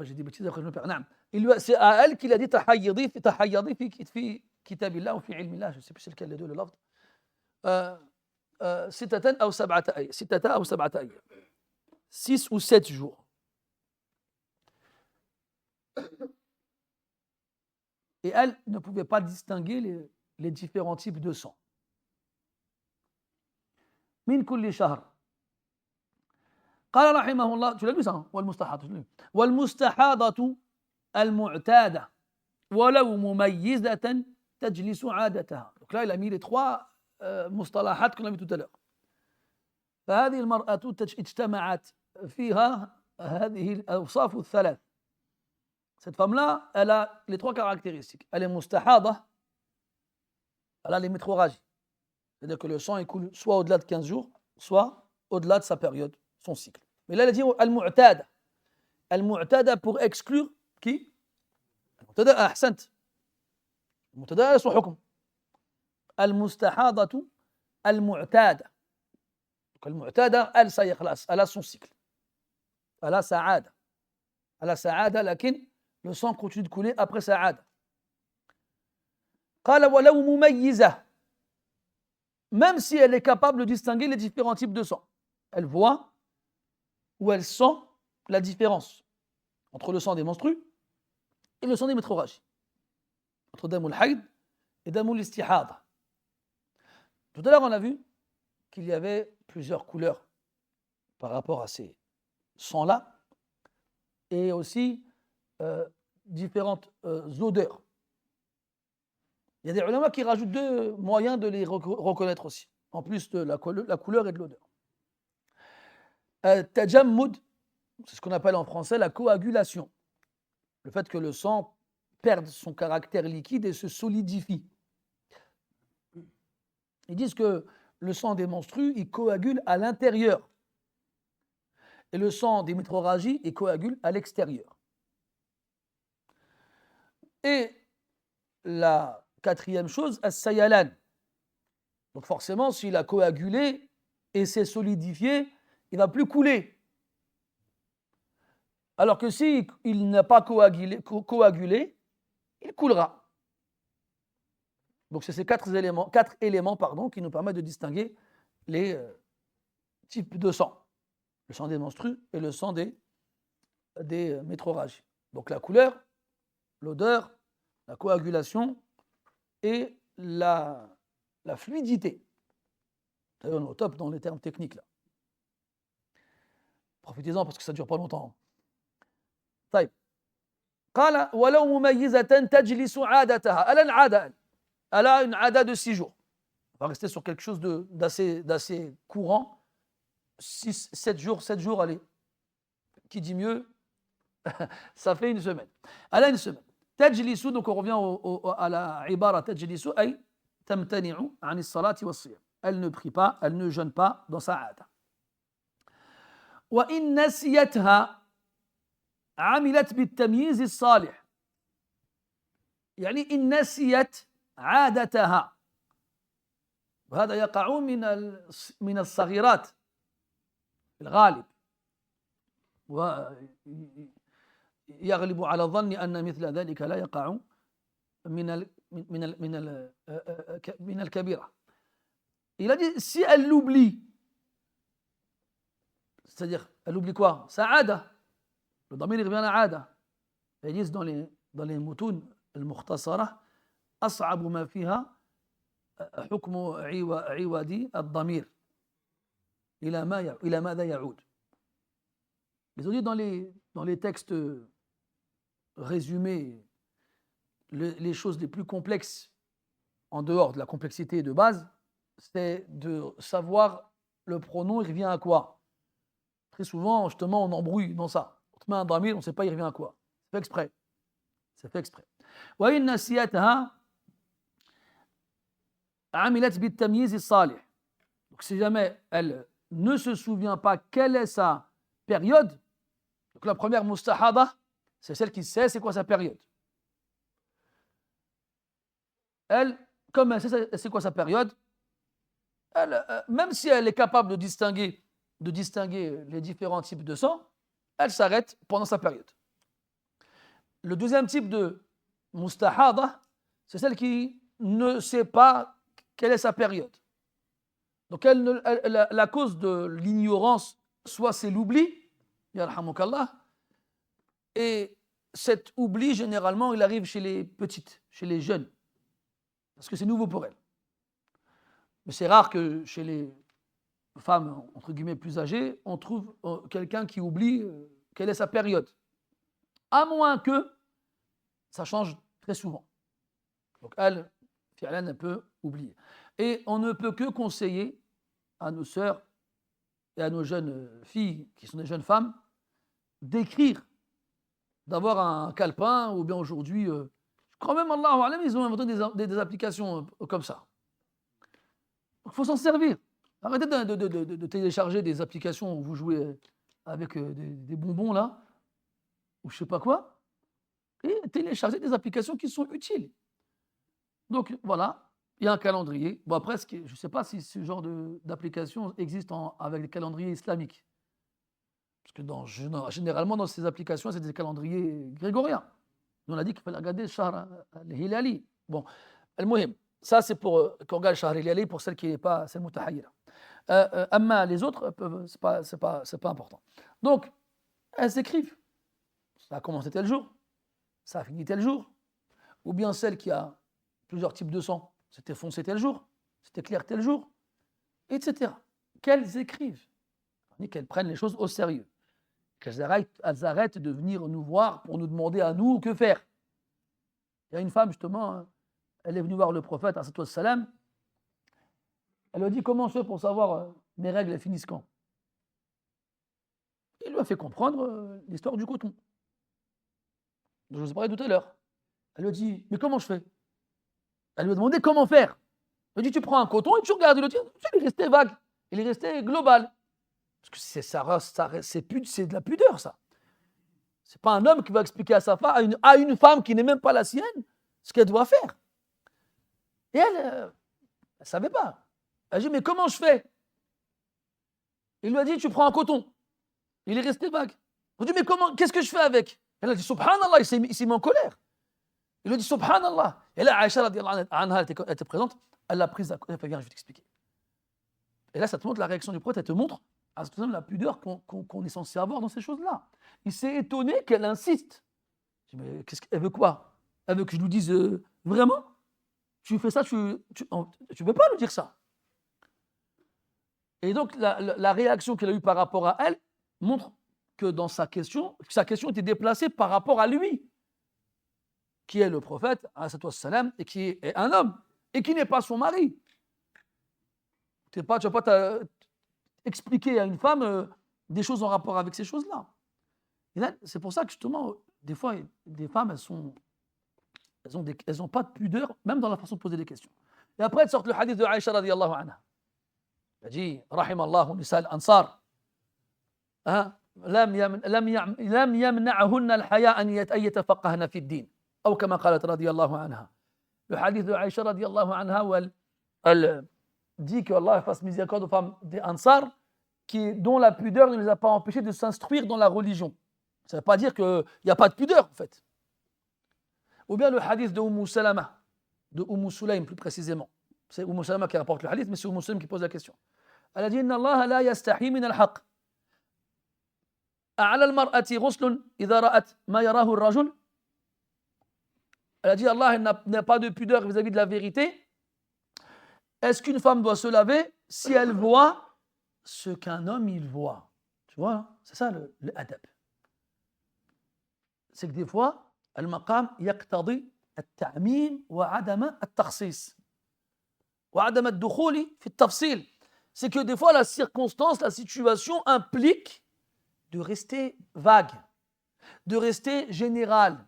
J'ai dit bêtises après je me perds. نعم. C'est à elle qu'il a dit تحيضي في كتاب الله وفي علم الله. Je ne sais plus c'est lequel des deux le lafz. 6 أو 7 أيام. 6 أو 7 أيام. 6 ou 7 jours. Et elle ne pouvait pas distinguer les différents types de sang. من كل شهر. قال رحمه الله tu l'as lu ça والمستحاضة المعتادة ولو مميزة تجلس عادتها. Donc là il a mis les 3 مصطلحات qu'on a mis tout à l'heure. فهذه المرأة اجتمعت فيها هذه الأوصاف الثلاث. Cette femme-là, elle a les 3 caractéristiques. Elle est mustahada, elle a les métroragies. C'est-à-dire que le sang écoule soit au-delà de 15 jours, soit au-delà de sa période, son cycle. Mais là, elle a dit al-mu'tada. Al-mu'tada pour exclure qui? Al-mu'tada, ahsant. Al-mu'tada, elle a son hukm. Al-mustahadatu, al-mu'tada. Donc, al-mu'tada, elle, ça y est, elle a son cycle. Elle a sa'ada. Elle a sa'ada, lakin le sang continue de couler après sa'ada. قال ولو مميزة. Même si elle est capable de distinguer les différents types de sang. Elle voit ou elle sent la différence entre le sang des menstrues et le sang des métroragies. Entre damul hayd et damul istihada. Tout à l'heure, on a vu qu'il y avait plusieurs couleurs par rapport à ces sangs-là et aussi différentes odeurs. Il y a des ulama qui rajoutent deux moyens de les reconnaître aussi, en plus de la couleur et de l'odeur. Tajammud, c'est ce qu'on appelle en français la coagulation. Le fait que le sang perde son caractère liquide et se solidifie. Ils disent que le sang des menstrues, il coagule à l'intérieur. Et le sang des métroragies, il coagule à l'extérieur. Et la quatrième chose, as-sayalan. Donc forcément, s'il a coagulé et s'est solidifié, il ne va plus couler. Alors que s'il n'a pas coagulé, il coulera. Donc c'est ces quatre éléments qui nous permettent de distinguer les types de sang. Le sang des menstrues et le sang des métroragies. Donc la couleur, l'odeur, la coagulation et la fluidité. On est au top dans les termes techniques là. Profitez-en parce que ça ne dure pas longtemps. طيب. قال ولو مميزة تجلس عادتها. Elle a une ada de 6 jours. On va rester sur quelque chose d'assez courant. 7 jours, allez. Qui dit mieux? Ça fait une semaine. Elle a une semaine. تجلس, donc on revient à la عبارة تجلس أي تمتنع عن الصلاة والصيام. Elle ne prie pas, elle ne jeûne pas dans sa ada. وإن نسيتها عملت بالتمييز الصالح. يعني إن نسيت عادتها. وهذا يقع من الصغيرات في الغالب. ويغلب على الظن أن مثل ذلك لا يقع من الكبيرة. Il a dit si elle l'oublie, c'est-à-dire elle oublie quoi? Sa ada. Le damir revient à la ada. Ils disent dans les mutoun al-mukhtasara أصعب ما فيها حكم عواد الضمير إلى ماذا يعود. Ils ont dit dans les textes résumés, les choses les plus complexes en dehors de la complexité de base, c'est de savoir le pronom, il revient à quoi. Très souvent, justement, on embrouille dans ça. On te met un damir, on ne sait pas il revient à quoi. C'est fait exprès. C'est fait exprès. وإن نسيتها عملت بالتمييز الصالح. Donc si jamais elle ne se souvient pas quelle est sa période, donc la première mustahada, c'est celle qui sait c'est quoi sa période. Elle, comme elle sait c'est quoi sa période, elle, même si elle est capable de distinguer les différents types de sang, elle s'arrête pendant sa période. Le deuxième type de mustahada, c'est celle qui ne sait pas quelle est sa période. Donc la cause de l'ignorance, soit c'est l'oubli, yarhamukallah, et cet oubli, généralement, il arrive chez les petites, chez les jeunes, parce que c'est nouveau pour elles. Mais c'est rare que chez les femmes, entre guillemets, plus âgées, on trouve quelqu'un qui oublie quelle est sa période. À moins que ça change très souvent. Donc elle peut oublier. Et on ne peut que conseiller à nos sœurs et à nos jeunes filles, qui sont des jeunes femmes, d'écrire, d'avoir un calepin, ou bien aujourd'hui, je crois même, Allahu Alam, ils ont inventé des applications comme ça. Donc, il faut s'en servir. Arrêtez de télécharger des applications où vous jouez avec des bonbons là, ou je sais pas quoi, et téléchargez des applications qui sont utiles. Donc voilà, il y a un calendrier. Bon après, je ne sais pas si ce genre d'application existe avec les calendriers islamiques. Parce que généralement, dans ces applications, c'est des calendriers grégoriens. On a dit qu'il fallait regarder Shahr al-Hilali. Bon, al-Muhim, ça c'est pour qu'on regarde Shahr al-Hilali pour celle qui n'est pas celle mutahayira. Amma les autres, c'est pas important. Donc, elles s'écrivent. Ça a commencé tel jour, ça a fini tel jour. Ou bien celle qui a plusieurs types de sang, c'était foncé tel jour, c'était clair tel jour, etc. Qu'elles écrivent, qu'elles prennent les choses au sérieux. Qu'elles arrêtent de venir nous voir pour nous demander à nous que faire. Il y a une femme, justement, elle est venue voir le prophète, salam. Elle lui a dit comment je fais pour savoir mes règles elles finissent quand. Il lui a fait comprendre l'histoire du coton, dont je vous ai parlé tout à l'heure. Elle lui a dit mais comment je fais? Elle lui a demandé comment faire. Elle lui a dit tu prends un coton et tu regardes. Il lui a dit il est resté vague, il est resté global. Parce que c'est de la pudeur, ça. C'est pas un homme qui va expliquer à sa femme, à une femme qui n'est même pas la sienne, ce qu'elle doit faire. Et elle ne savait pas. Elle a dit, mais comment je fais? Il lui a dit, tu prends un coton. Il est resté vague. Il lui a dit, mais comment, qu'est-ce que je fais avec? Elle a dit, subhanallah, il s'est mis en colère. Il lui a dit, subhanallah. Et là, Aïcha, radiallahu anha, elle était présente, elle l'a prise à côté, elle fait, viens, je vais t'expliquer. Et là, ça te montre la réaction du prophète, elle te montre la pudeur qu'on est censé avoir dans ces choses-là. Il s'est étonné qu'elle insiste. Je dis, mais qu'elle veut quoi? Elle veut que je lui dise vraiment? Tu fais ça, tu ne peux pas lui dire ça. Et donc, la réaction qu'elle a eue par rapport à elle montre que dans sa question était déplacée par rapport à lui, qui est le prophète, salam, et qui est un homme, et qui n'est pas son mari. Tu ne vas pas expliquer à une femme des choses en rapport avec ces choses-là. Et là, c'est pour ça que justement, des fois, des femmes, elles n'ont pas de pudeur, même dans la façon de poser des questions. Et après, elles sortent le hadith de Aïcha radiallahu anha. Elle dit, rahimallahu nisa al-ansar, لم يمنعهن الحياء أن يتفقهن في الدين أو كما قالت رضي الله عنها. Le hadith de Aïcha radiallahu anha où elle dit que Allah fasse miséricorde aux femmes des Ansar dont la pudeur ne les a pas empêchés de s'instruire dans la religion. Ça ne veut pas dire qu'il n'y a pas de pudeur, en fait. Ou bien le hadith de Salama, de Sulaym plus précisément. C'est Salama qui rapporte le hadith, mais c'est Sulaym qui pose la question. Elle a dit Inna Allah la yastahi min al-haq. أعلى المرأة غسل إذا رأت ما يراه الرجل. Elle a dit Allah n'a pas de pudeur vis-à-vis de la vérité. Est-ce qu'une femme doit se laver si elle voit ce qu'un homme il voit? Tu vois, hein? C'est ça le adab. C'est que des fois, al-maqam yaqtadi at-ta'mim wa adama at-takhsis wa adama ad-dukhuli fi at-tafsil. C'est que des fois la circonstance, la situation implique de rester vague, de rester général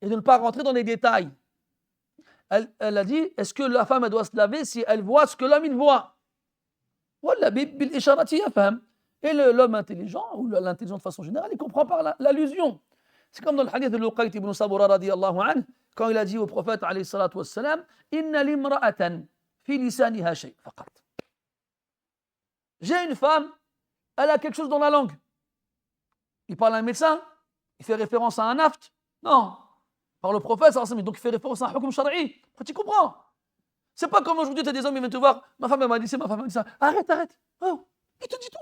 et de ne pas rentrer dans les détails. Elle a dit, est-ce que la femme elle doit se laver si elle voit ce que l'homme il voit? Et l'homme intelligent, ou l'intelligent de façon générale, il comprend par l'allusion. C'est comme dans le hadith de Luqayt ibn Sabura radiyallahu anhu, quand il a dit au prophète alayhi salatu wassalam, Inna limra'atan fi lisaniha shay faqat. J'ai une femme, elle a quelque chose dans la langue. Il parle à un médecin, il fait référence à un aft. Non. Par le prophète, donc il fait référence à un hukm shar'i. Tu comprends? C'est pas comme aujourd'hui, tu as des hommes qui viennent te voir, ma femme m'a dit ça, ma femme m'a dit ça. Arrête. Oh, il te dit tout.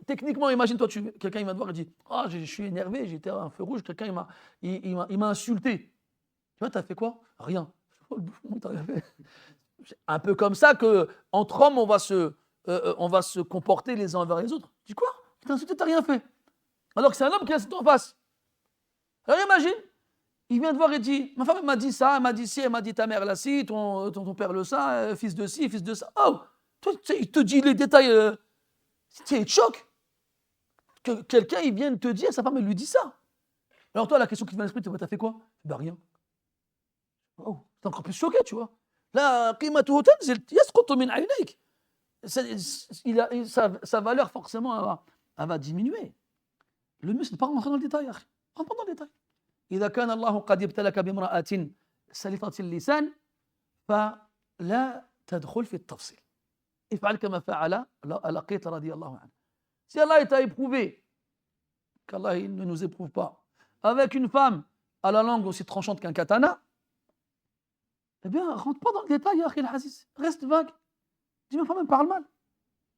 Techniquement, imagine-toi, quelqu'un il vient te voir et dit je suis énervé, j'étais à un feu rouge, quelqu'un il m'a insulté. Tu vois, tu as fait quoi? Rien. Un peu comme ça qu'entre hommes, on va se comporter les uns envers les autres. Tu dis quoi? Tu t'es insulté, tu n'as rien fait. Alors que c'est un homme qui est en face. Alors imagine, il vient te voir et dit ma femme m'a dit ça, elle m'a dit ci, elle m'a dit ta mère là ci, ton père le ça, fils de ci, fils de ça. Oh, toi, il te dit les détails, il te choque. Que quelqu'un il vient te dire, sa femme elle lui dit ça. Alors toi, la question qui te vient à l'esprit, tu as fait quoi? Bah rien. Oh, t'es encore plus choqué, tu vois. Là, قيمته تنزل يسقط من عينيك. Sa valeur, forcément, elle va diminuer. Le mieux, c'est de ne pas rentrer dans le détail. Rentre pas dans le détail. إذا كان الله قد ابتلك بامرأة سلطة اللسان فلا تدخل في التفصيل. افعل كما فعل لقيط رضي الله عنه. Si Allah t'a éprouvé, qu'Allah ne nous éprouve pas, avec une femme à la langue aussi tranchante qu'un katana, eh bien, rentre pas dans le détail, ya akhi al-aziz. Reste vague. Dis ma femme, elle parle mal.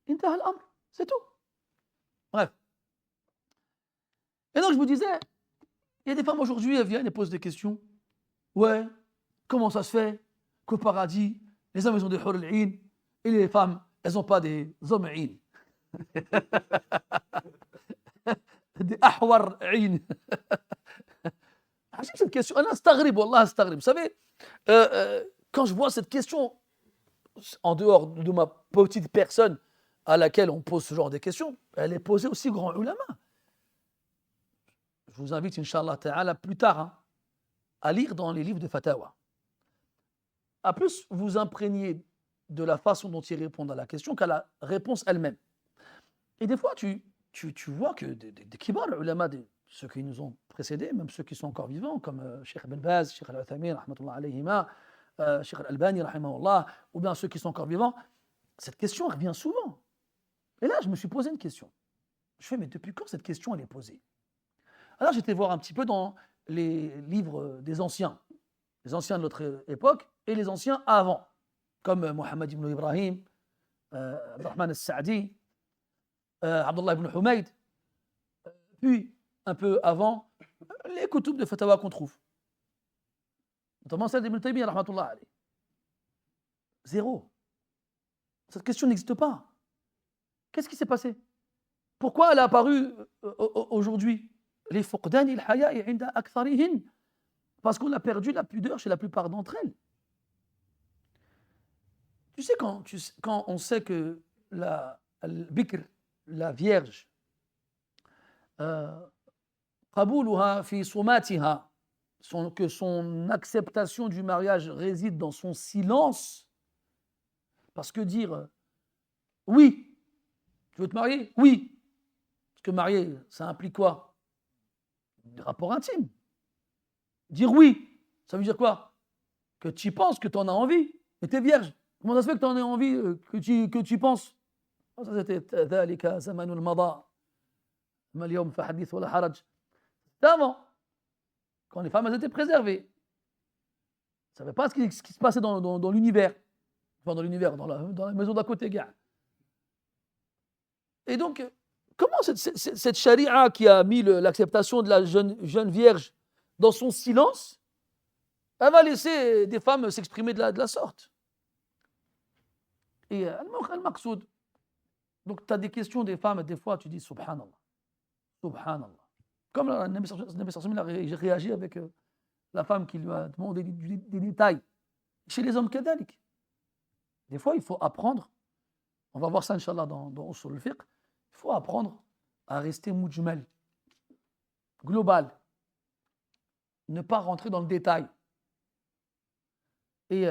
Intaha al-amr. C'est tout. Bref. Et donc, je vous disais, il y a des femmes aujourd'hui, elles viennent et posent des questions. Ouais, comment ça se fait qu'au paradis, les hommes, ils ont des hur al-'in et les femmes, elles n'ont pas des hommes 'in. Des ahwar 'in. Cette question, elle instagrib, wallah, instagrib. Vous savez, quand je vois cette question, en dehors de ma petite personne à laquelle on pose ce genre de questions, elle est posée aussi aux grands ulama. Je vous invite, Inch'Allah Ta'ala, plus tard, hein, à lire dans les livres de Fatawa. À plus vous imprégner de la façon dont ils répondent à la question qu'à la réponse elle-même. Et des fois, tu vois que des kibar ulama, ceux qui nous ont précédés, même ceux qui sont encore vivants, comme Cheikh Ibn Baz, Cheikh Al-Uthaymin, rahmatullah alayhima, Cheikh Al-Albani, rahimahullah, ou bien ceux qui sont encore vivants, cette question revient souvent. Et là, je me suis posé une question. Je fais, mais depuis quand cette question elle est posée? Alors j'étais voir un petit peu dans les livres des anciens de notre époque et les anciens avant, comme Mohammed ibn Ibrahim, Abdurrahman al-Sa'di, Abdullah ibn Humayd, puis un peu avant, les kutub de fatawa qu'on trouve. Notamment celle d'Ibn Taymiyyah, rahmatullah alayh. Zéro. Cette question n'existe pas. Qu'est-ce qui s'est passé? Pourquoi elle est apparue aujourd'hui? Les fuqdan il-haya'i 'inda aktharihin. Parce qu'on a perdu la pudeur chez la plupart d'entre elles. Tu sais, quand on sait que la al-bikr, la vierge, qabouluha fi sumatiha, que son acceptation du mariage réside dans son silence, parce que dire oui, tu veux te marier? Oui. Parce que marier, ça implique quoi? Des rapports intimes. Dire oui, ça veut dire quoi? Que tu penses, que tu en as envie, mais tu es vierge. Comment ça se fait que tu en as envie, que tu penses? Ça c'était ذلك زمن المضى ما اليوم فحديث ولا حرج. C'était avant, quand les femmes elles étaient préservées. Elles ne savaient pas ce qui se passait dans l'univers. Enfin, dans l'univers, dans la maison d'à côté, gars. Et donc, comment cette charia qui a mis l'acceptation de la jeune vierge dans son silence, elle va laisser des femmes s'exprimer de la sorte? Et al-maqsoud. Donc, tu as des questions des femmes, et des fois, tu dis Subhanallah. Subhanallah. Comme le Nabi sallallahu alayhi wa sallam a réagi avec la femme qui lui a demandé des détails. Chez les hommes kadalik. Des fois, il faut apprendre, on va voir ça, Inch'Allah, dans Usul al-Fiqh, il faut apprendre à rester mujmal, global, ne pas rentrer dans le détail. Et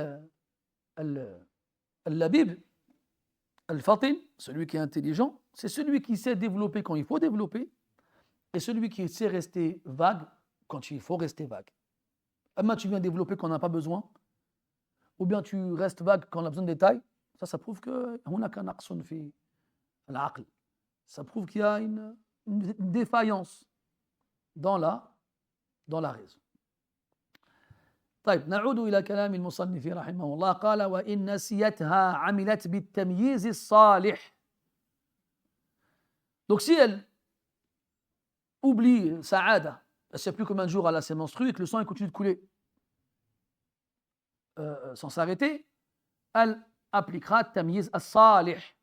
al-labib, al-fatin, celui qui est intelligent, c'est celui qui sait développer quand il faut développer, et celui qui sait rester vague quand il faut rester vague. Amma, tu viens développer quand on n'a pas besoin, ou bien tu restes vague quand on a besoin de détails, ça prouve que ça prouve qu'il y a une défaillance dans la raison. طيب نعود إلى كلام المصنف رحمه الله قال وإن نسيتها عملت بالتمييز الصالح. Donc si elle oublie Saada, elle ne sait plus combien de jours elle a ses menstrues et que le sang continue de couler sans s'arrêter, elle appliquera التمييز الصالح.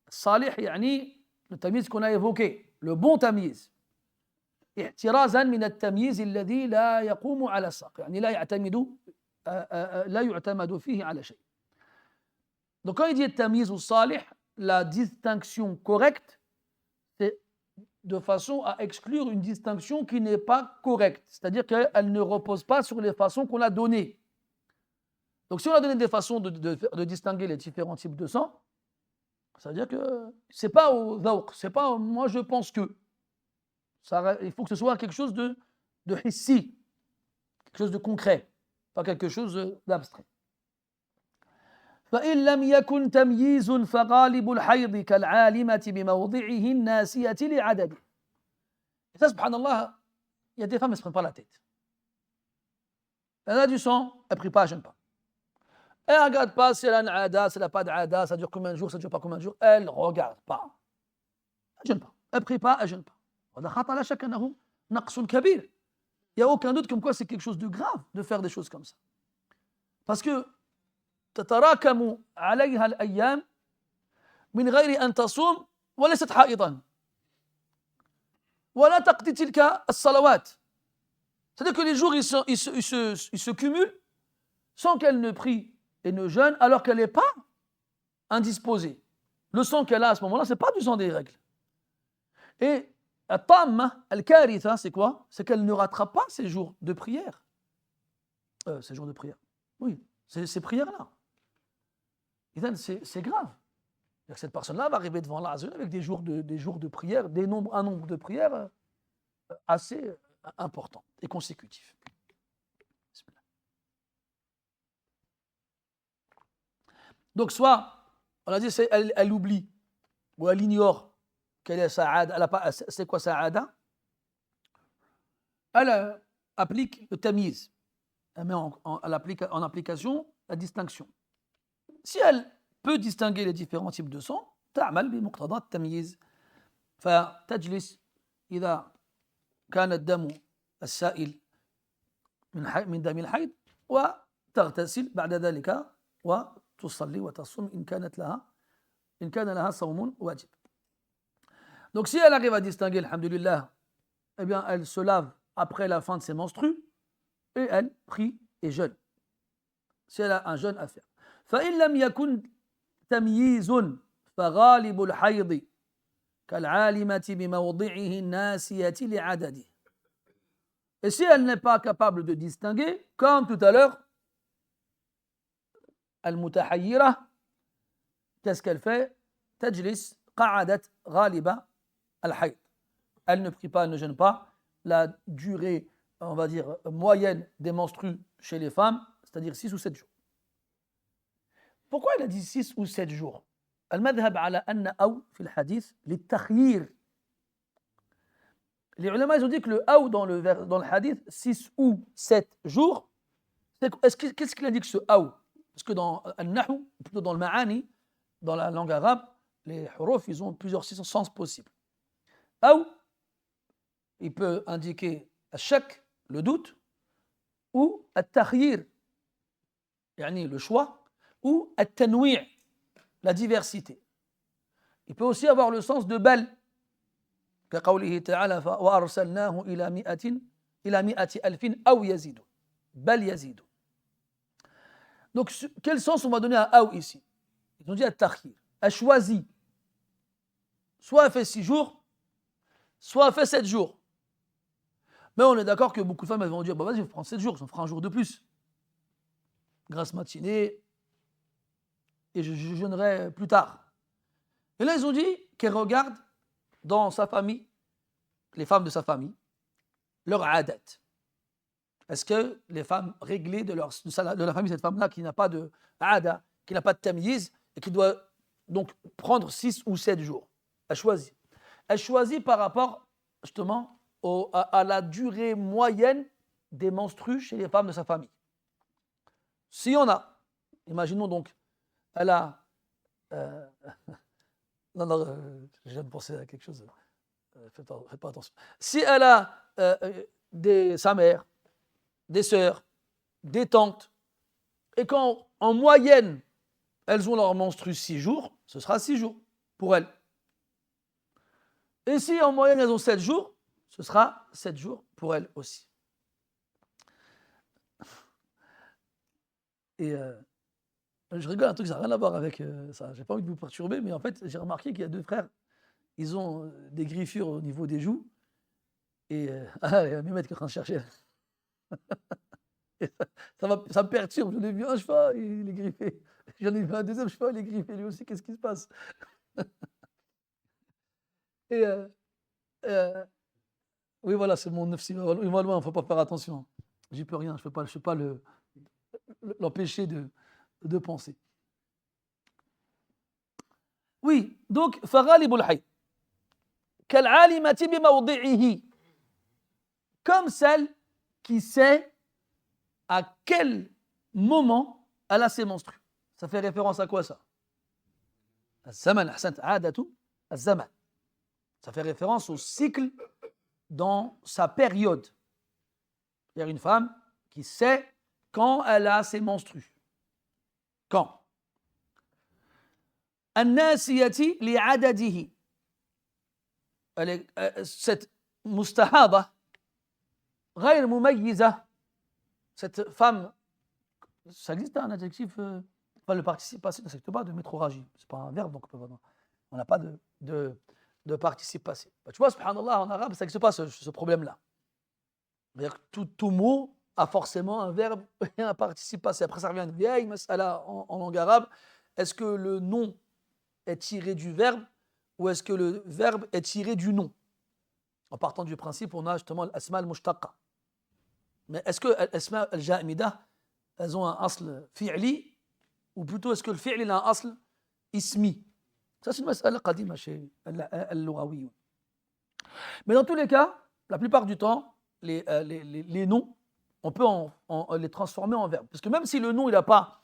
الصالح يعني le tamyiz qu'on a évoqué, le bon tamyiz. احترازا من التمييز الذي لا يقوم على الساق، يعني لا يعتمد فيه على شيء. Donc quand il dit التمييز الصالح, la distinction correcte, c'est de façon à exclure une distinction qui n'est pas correcte, c'est-à-dire qu'elle ne repose pas sur les façons qu'on a données. Donc si on a donné des façons de distinguer les différents types de sang, ça veut dire que c'est pas au dhawq, c'est pas moi je pense que. Il faut que ce soit quelque chose de hissi, quelque chose de concret, pas quelque chose d'abstrait. فإن لم يكن تمييز فغالب الحيض كالعالمة بموضعه الناسية لعدده. Et ça, subhanallah, il y a des femmes, elles ne se prennent pas la tête. Elle a du sang, elle ne prie pas, elle ne jeûne pas. Elle ne regarde pas si elle a une ada, si elle n'a pas d'ada, ça dure combien de jours, ça ne dure pas combien de jours. Elle ne regarde pas. Elle ne jeûne pas. Elle ne prie pas, elle ne jeûne pas. Il n'y a aucun doute comme quoi c'est quelque chose de grave de faire des choses comme ça. Parce que تتراكم عليها الأيام من غير أن تصوم وليست حائضا ولا تقضي تلك الصلوات. C'est-à-dire que les jours ils se cumulent sans qu'elle ne prie et ne jeûne alors qu'elle n'est pas indisposée. Le sang qu'elle a à ce moment-là, ce n'est pas du sang des règles. Et الطامة الكارثة, c'est quoi? C'est qu'elle ne rattrape pas ses jours de prière. Ces jours de prière. Oui, ces prières-là. C'est grave. Cette personne-là va arriver devant Allah avec des jours de prière, un nombre de prières assez important et consécutif. Donc soit, on a dit, elle oublie ou elle ignore quelle est sa ada, c'est quoi sa ada, elle applique le tamiz, elle met en application la distinction. Si elle peut distinguer les différents types de sang, تعمل بمقتضى التمييز فتجلس إذا كان الدم السائل من دم الحيض وتغتسل بعد ذلك وتصلي وتصوم إن كان لها صوم واجب. Donc si elle arrive à distinguer, alhamdulillah, eh bien elle se lave après la fin de ses menstrues et elle prie et jeûne. Si elle a un jeûne à faire. فإن لم يكن تمييز فغالب الحيض كالعالمة بموضعه الناسية لعدده. Et si elle n'est pas capable de distinguer, comme tout à l'heure, المتحيرة, qu'est-ce qu'elle fait? تجلس قعدت غالبة الحيض. Elle ne prie pas, elle ne jeûne pas. La durée, on va dire, moyenne des menstrues chez les femmes, c'est-à-dire 6 ou 7 jours. Pourquoi il a dit 6 ou 7 jours? المذهب على أن أو في الحديث للتخيير. Les ulama, ils ont dit que le أو dans le hadith, 6 ou 7 jours, qu'est-ce qu'il indique ce أو? Parce que dans al-nahu, plutôt dans le ma'ani, dans la langue arabe, les huruf, ils ont plusieurs sens possibles. أو, il peut indiquer الشك, le doute, ou التخيير, يعني le choix, ou التنويع, la diversité. Il peut aussi avoir le sens de bal, كقوله تعالى وأرسلناه إلى 100 ألف أو يزيد بل يزيد. Donc quel sens on va donner à أو ici? Ils ont dit التخيير, a choisi, soit elle fait 6 jours, soit elle fait 7 jours. Mais on est d'accord que beaucoup de femmes elles vont dire bah vas-y, je prends 7 jours, ça me fera un jour de plus. Grasse matinée, et je jeûnerai plus tard. Et là, ils ont dit qu'elle regarde dans sa famille, les femmes de sa famille, leur adat. Est-ce que les femmes réglées de la famille, cette femme-là qui n'a pas de ada, qui n'a pas de tamyiz, et qui doit donc prendre 6 ou 7 jours, elle choisit. Elle choisit par rapport justement à la durée moyenne des menstrues chez les femmes de sa famille. Si on a, imaginons donc, elle a... non, je viens de penser à quelque chose. Faites pas attention. Si elle a sa mère, des sœurs, des tantes, et qu'en moyenne, elles ont leur menstru 6 jours, ce sera 6 jours pour elles. Et si en moyenne, elles ont 7 jours, ce sera 7 jours pour elles aussi. Et je rigole un truc, ça n'a rien à voir avec ça. J'ai pas envie de vous perturber, mais en fait, j'ai remarqué qu'il y a 2 frères, ils ont des griffures au niveau des joues. Et il y a Mehmet qui est en train de chercher. Ça me perturbe. J'en ai vu un cheval, il est griffé. J'en ai vu un deuxième cheval, il est griffé lui aussi. Qu'est-ce qui se passe? Et oui, voilà, c'est mon nafsi. Il va loin, il ne faut pas faire attention. J'y peux rien, je ne peux pas l'empêcher de penser. Oui, donc, فغالب الحي كالعالمة بموضعه, comme celle qui sait à quel moment elle a ses menstrues. Ça fait référence à quoi ça? الزمن, أحسنت, عادة الزمن. Ça fait référence au cycle dans sa période. C'est-à-dire une femme qui sait quand elle a ses menstrues. Quand? الناسية لعدده. Cette mustahada, غير مميزة, cette femme, ça existe un adjectif, le participe passé n'accepte pas de métroragie. Ce n'est pas un verbe, donc on n'a pas de participe passé. Bah, tu vois, subhanallah, en arabe, ça n'existe pas ce problème-là. C'est-à-dire que tout mot a forcément un verbe et un participe passé. Après, ça revient à une vieille mas'ala en langue arabe. Est-ce que le nom est tiré du verbe ou est-ce que le verbe est tiré du nom? En partant du principe, on a justement l'asma al-mushtaqqa. Mais est-ce que l'asma al-ja'mida, elles ont un asl fi'li ou plutôt est-ce que le fi'li a un asl ismi? Ça, c'est une mas'ala qadima chez al-lughawiyyun. Mais dans tous les cas, la plupart du temps, les noms, on peut les transformer en verbe. Parce que même si le nom n'a pas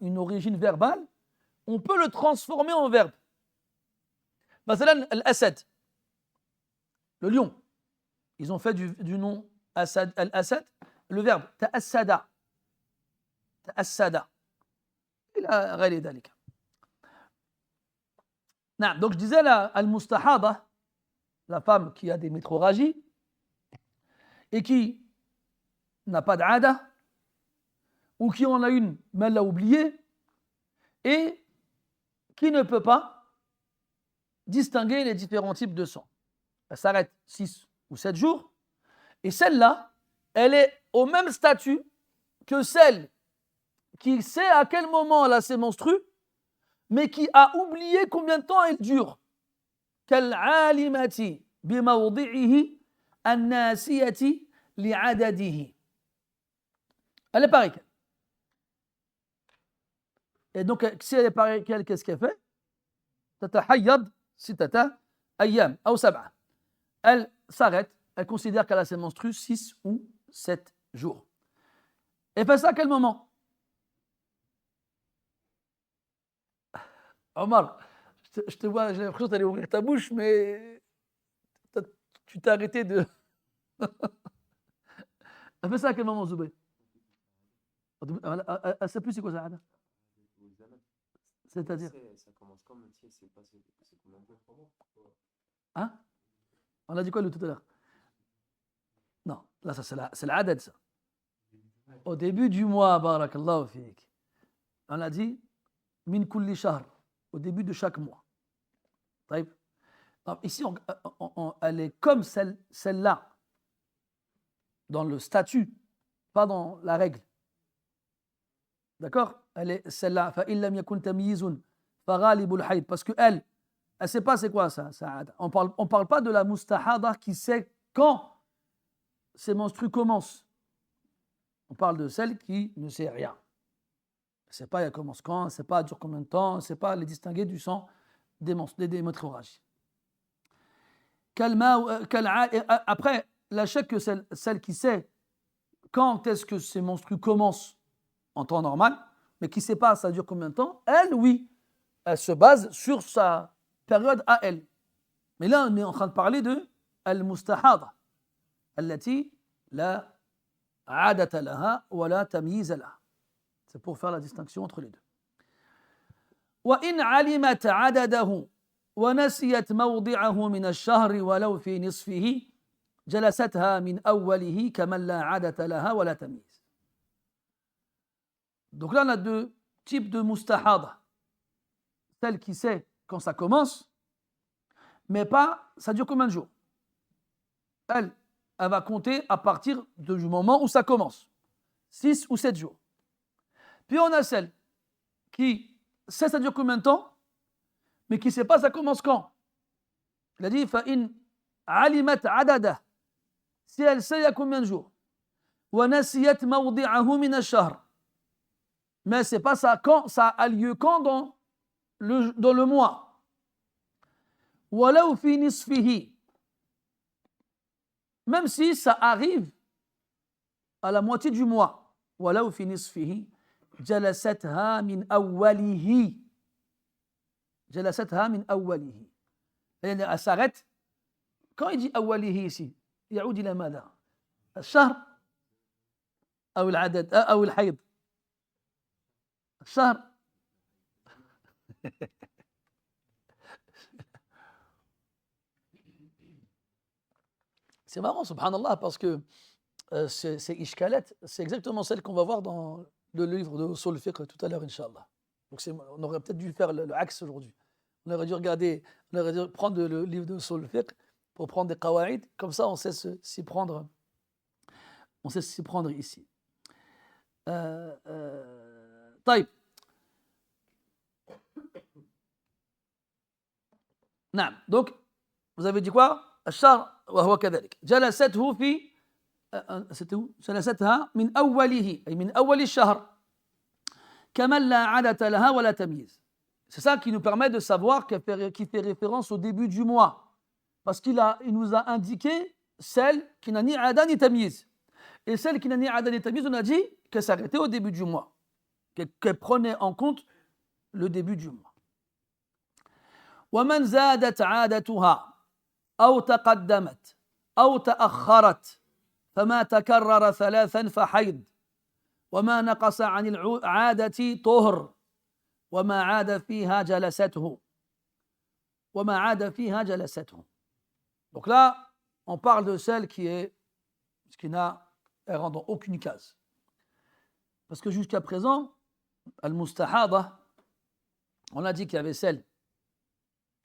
une origine verbale, on peut le transformer en verbe. Masalan, al-Asad, le lion. Ils ont fait du nom al-Asad le verbe ta'assada. Ta'assada. Il a غير ذلك. Donc je disais al-mustahada, la femme qui a des métroragies et qui n'a pas d'ada ou qui en a une mais elle l'a oubliée et qui ne peut pas distinguer les différents types de sang. Elle s'arrête 6 ou 7 jours et celle-là, elle est au même statut que celle qui sait à quel moment elle a ses menstrues mais qui a oublié combien de temps elle dure. كالعالمة بموضعه الناسية لعدده. Elle est pareille. Et donc, si elle est pareille, qu'est-ce qu'elle fait? تتحيض 6 أيام أو 7. Elle s'arrête, elle considère qu'elle a ses menstrues 6 ou 7 jours. Elle fait ça à quel moment? Omar, je te vois, j'ai l'impression que tu allais ouvrir ta bouche, mais tu t'es arrêté de... Elle fait ça à quel moment, Zoubaï? Elle ne sait plus c'est quoi ça? C'est-à-dire? Ça commence comme le tiers, c'est passé. C'est combien de temps? Hein? On a dit quoi tout à l'heure? Non, là, ça, c'est l'adad, ça. Au début du mois, barakallahu fik, on a dit min kulli shahr, au début de chaque mois. Donc, ici, elle est comme celle-là, dans le statut, pas dans la règle. D'accord? Elle est celle-là. Parce qu'elle ne sait pas c'est quoi ça. On parle pas de la mustahada qui sait quand ses menstrues commencent. On parle de celle qui ne sait rien. Elle ne sait pas elle commence quand, elle ne sait pas elle dure combien de temps, elle ne sait pas les distinguer du sang des métroragies. Après, la chèque que celle qui sait quand est-ce que ses menstrues commencent en temps normal, mais qui ne sait pas ça dure combien de temps, elle, oui, elle se base sur sa période à elle. Mais là, on est en train de parler de al-mustahada, allati la adata laha wa la tamyiz laha. C'est pour faire la distinction entre les deux. وإن علمت عدده ونسيت موضعه من الشهر ولو في نصفه جلستها من أوله كمن لا عادة لها ولا تمييز. Donc là, on a deux types de mustahada. Celle qui sait quand ça commence, mais pas ça dure combien de jours. Elle va compter à partir du moment où ça commence. 6 ou 7 jours. Puis on a celle qui sait ça dure combien de temps, mais qui ne sait pas ça commence quand. Il a dit فَإِنْ عَلِمَتْ عَدَدَهُ, si elle sait il y a combien de jours. وَنَسِيَتْ مَوْضِعَهُ مِنَ الشَّهْرِ, mais c'est pas ça quand, ça a lieu quand dans le mois. وَلَوْ فِي نِصْفِهِ, même si ça arrive à la moitié du mois. وَلَوْ فِي نِصْفِهِ جَلَسَتْهَا مِنْ أَوَّلِهِ. جَلَسَتْهَا مِنْ أَوَّلِهِ. Elle s'arrête. Quand il dit أوله ici, يعود إلى ماذا؟ الشهر أو العدد أو الحيض؟ الشهر. C'est marrant, subhanallah, parce que ces ishkalet, c'est exactement celle qu'on va voir dans le livre de Usul al-Fiqh tout à l'heure, Inch'Allah. Donc on aurait peut-être dû faire le axe aujourd'hui. On aurait dû prendre le livre de Usul al-Fiqh pour prendre des qawaïd, comme ça on sait s'y prendre ici. طيب. نعم. Donc, vous avez dit quoi? الشهر وهو كذلك. جلسته في جلستها من أوله أي من أول الشهر كمن لا عادة لها ولا تمييز. C'est ça qui nous permet de savoir qui fait référence au début du mois. Parce qu'il nous a indiqué celle qui n'a ni ada ni tamyiz. Et celle qui n'a ni ada ni tamyiz, on a dit qu'elle s'arrêtait au début du mois. Qu'elle prenait en compte le début du mois. ومن زادت عادتها أو تقدمت أو تأخرت فما تكرر ثلاثا فحيض وما نقص عن العادة طهر وما عاد فيها جلسته. وما عاد فيها جلسته. Donc là, on parle de celle elle rentre dans aucune case. Parce que jusqu'à présent, al-mustahada, on a dit qu'il y avait celle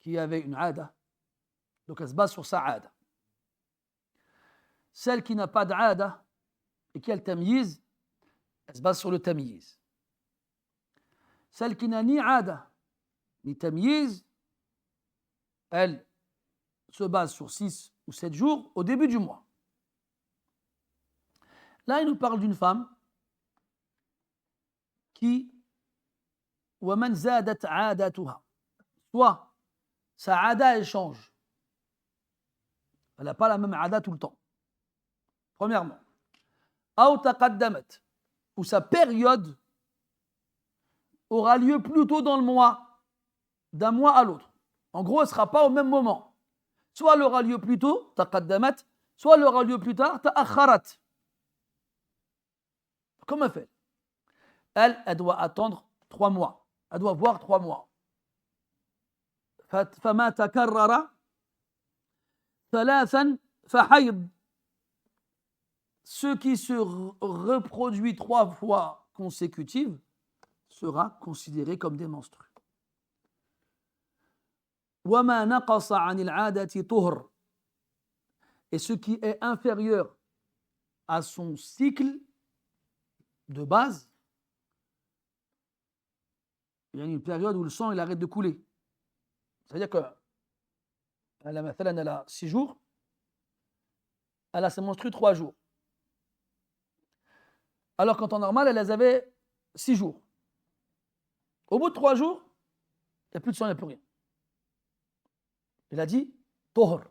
qui avait une ada, donc elle se base sur sa ada. Celle qui n'a pas d'ada et qui a le tamyiz, elle se base sur le tamyiz. Celle qui n'a ni ada ni tamyiz, elle se base sur 6 ou 7 jours au début du mois. Là, il nous parle d'une femme qui وَمَنْ زَادَتْ عَادَتُهَا, soit sa ada elle change, elle n'a pas la même ada tout le temps, premièrement. أو تقدمت, ou sa période aura lieu plus tôt dans le mois, d'un mois à l'autre. En gros, elle ne sera pas au même moment. Soit elle aura lieu plus tôt, taqaddamat, soit elle aura lieu plus tard, ta'akharat. Comment elle fait? Elle doit attendre 3 mois. Elle doit voir 3 mois. فما تكرر ثلاثا فحيض. Ce qui se reproduit 3 fois consécutives sera considéré comme des menstrues. وما نقص عن العادة طهر. Et ce qui est inférieur à son cycle de base, il y a une période où le sang il arrête de couler. C'est-à-dire qu'elle a 6 jours, elle a ses menstrues 3 jours. Alors qu'en temps normal, elle les avait 6 jours. Au bout de 3 jours, il n'y a plus de sang, il n'y a plus rien. Il a dit tohr.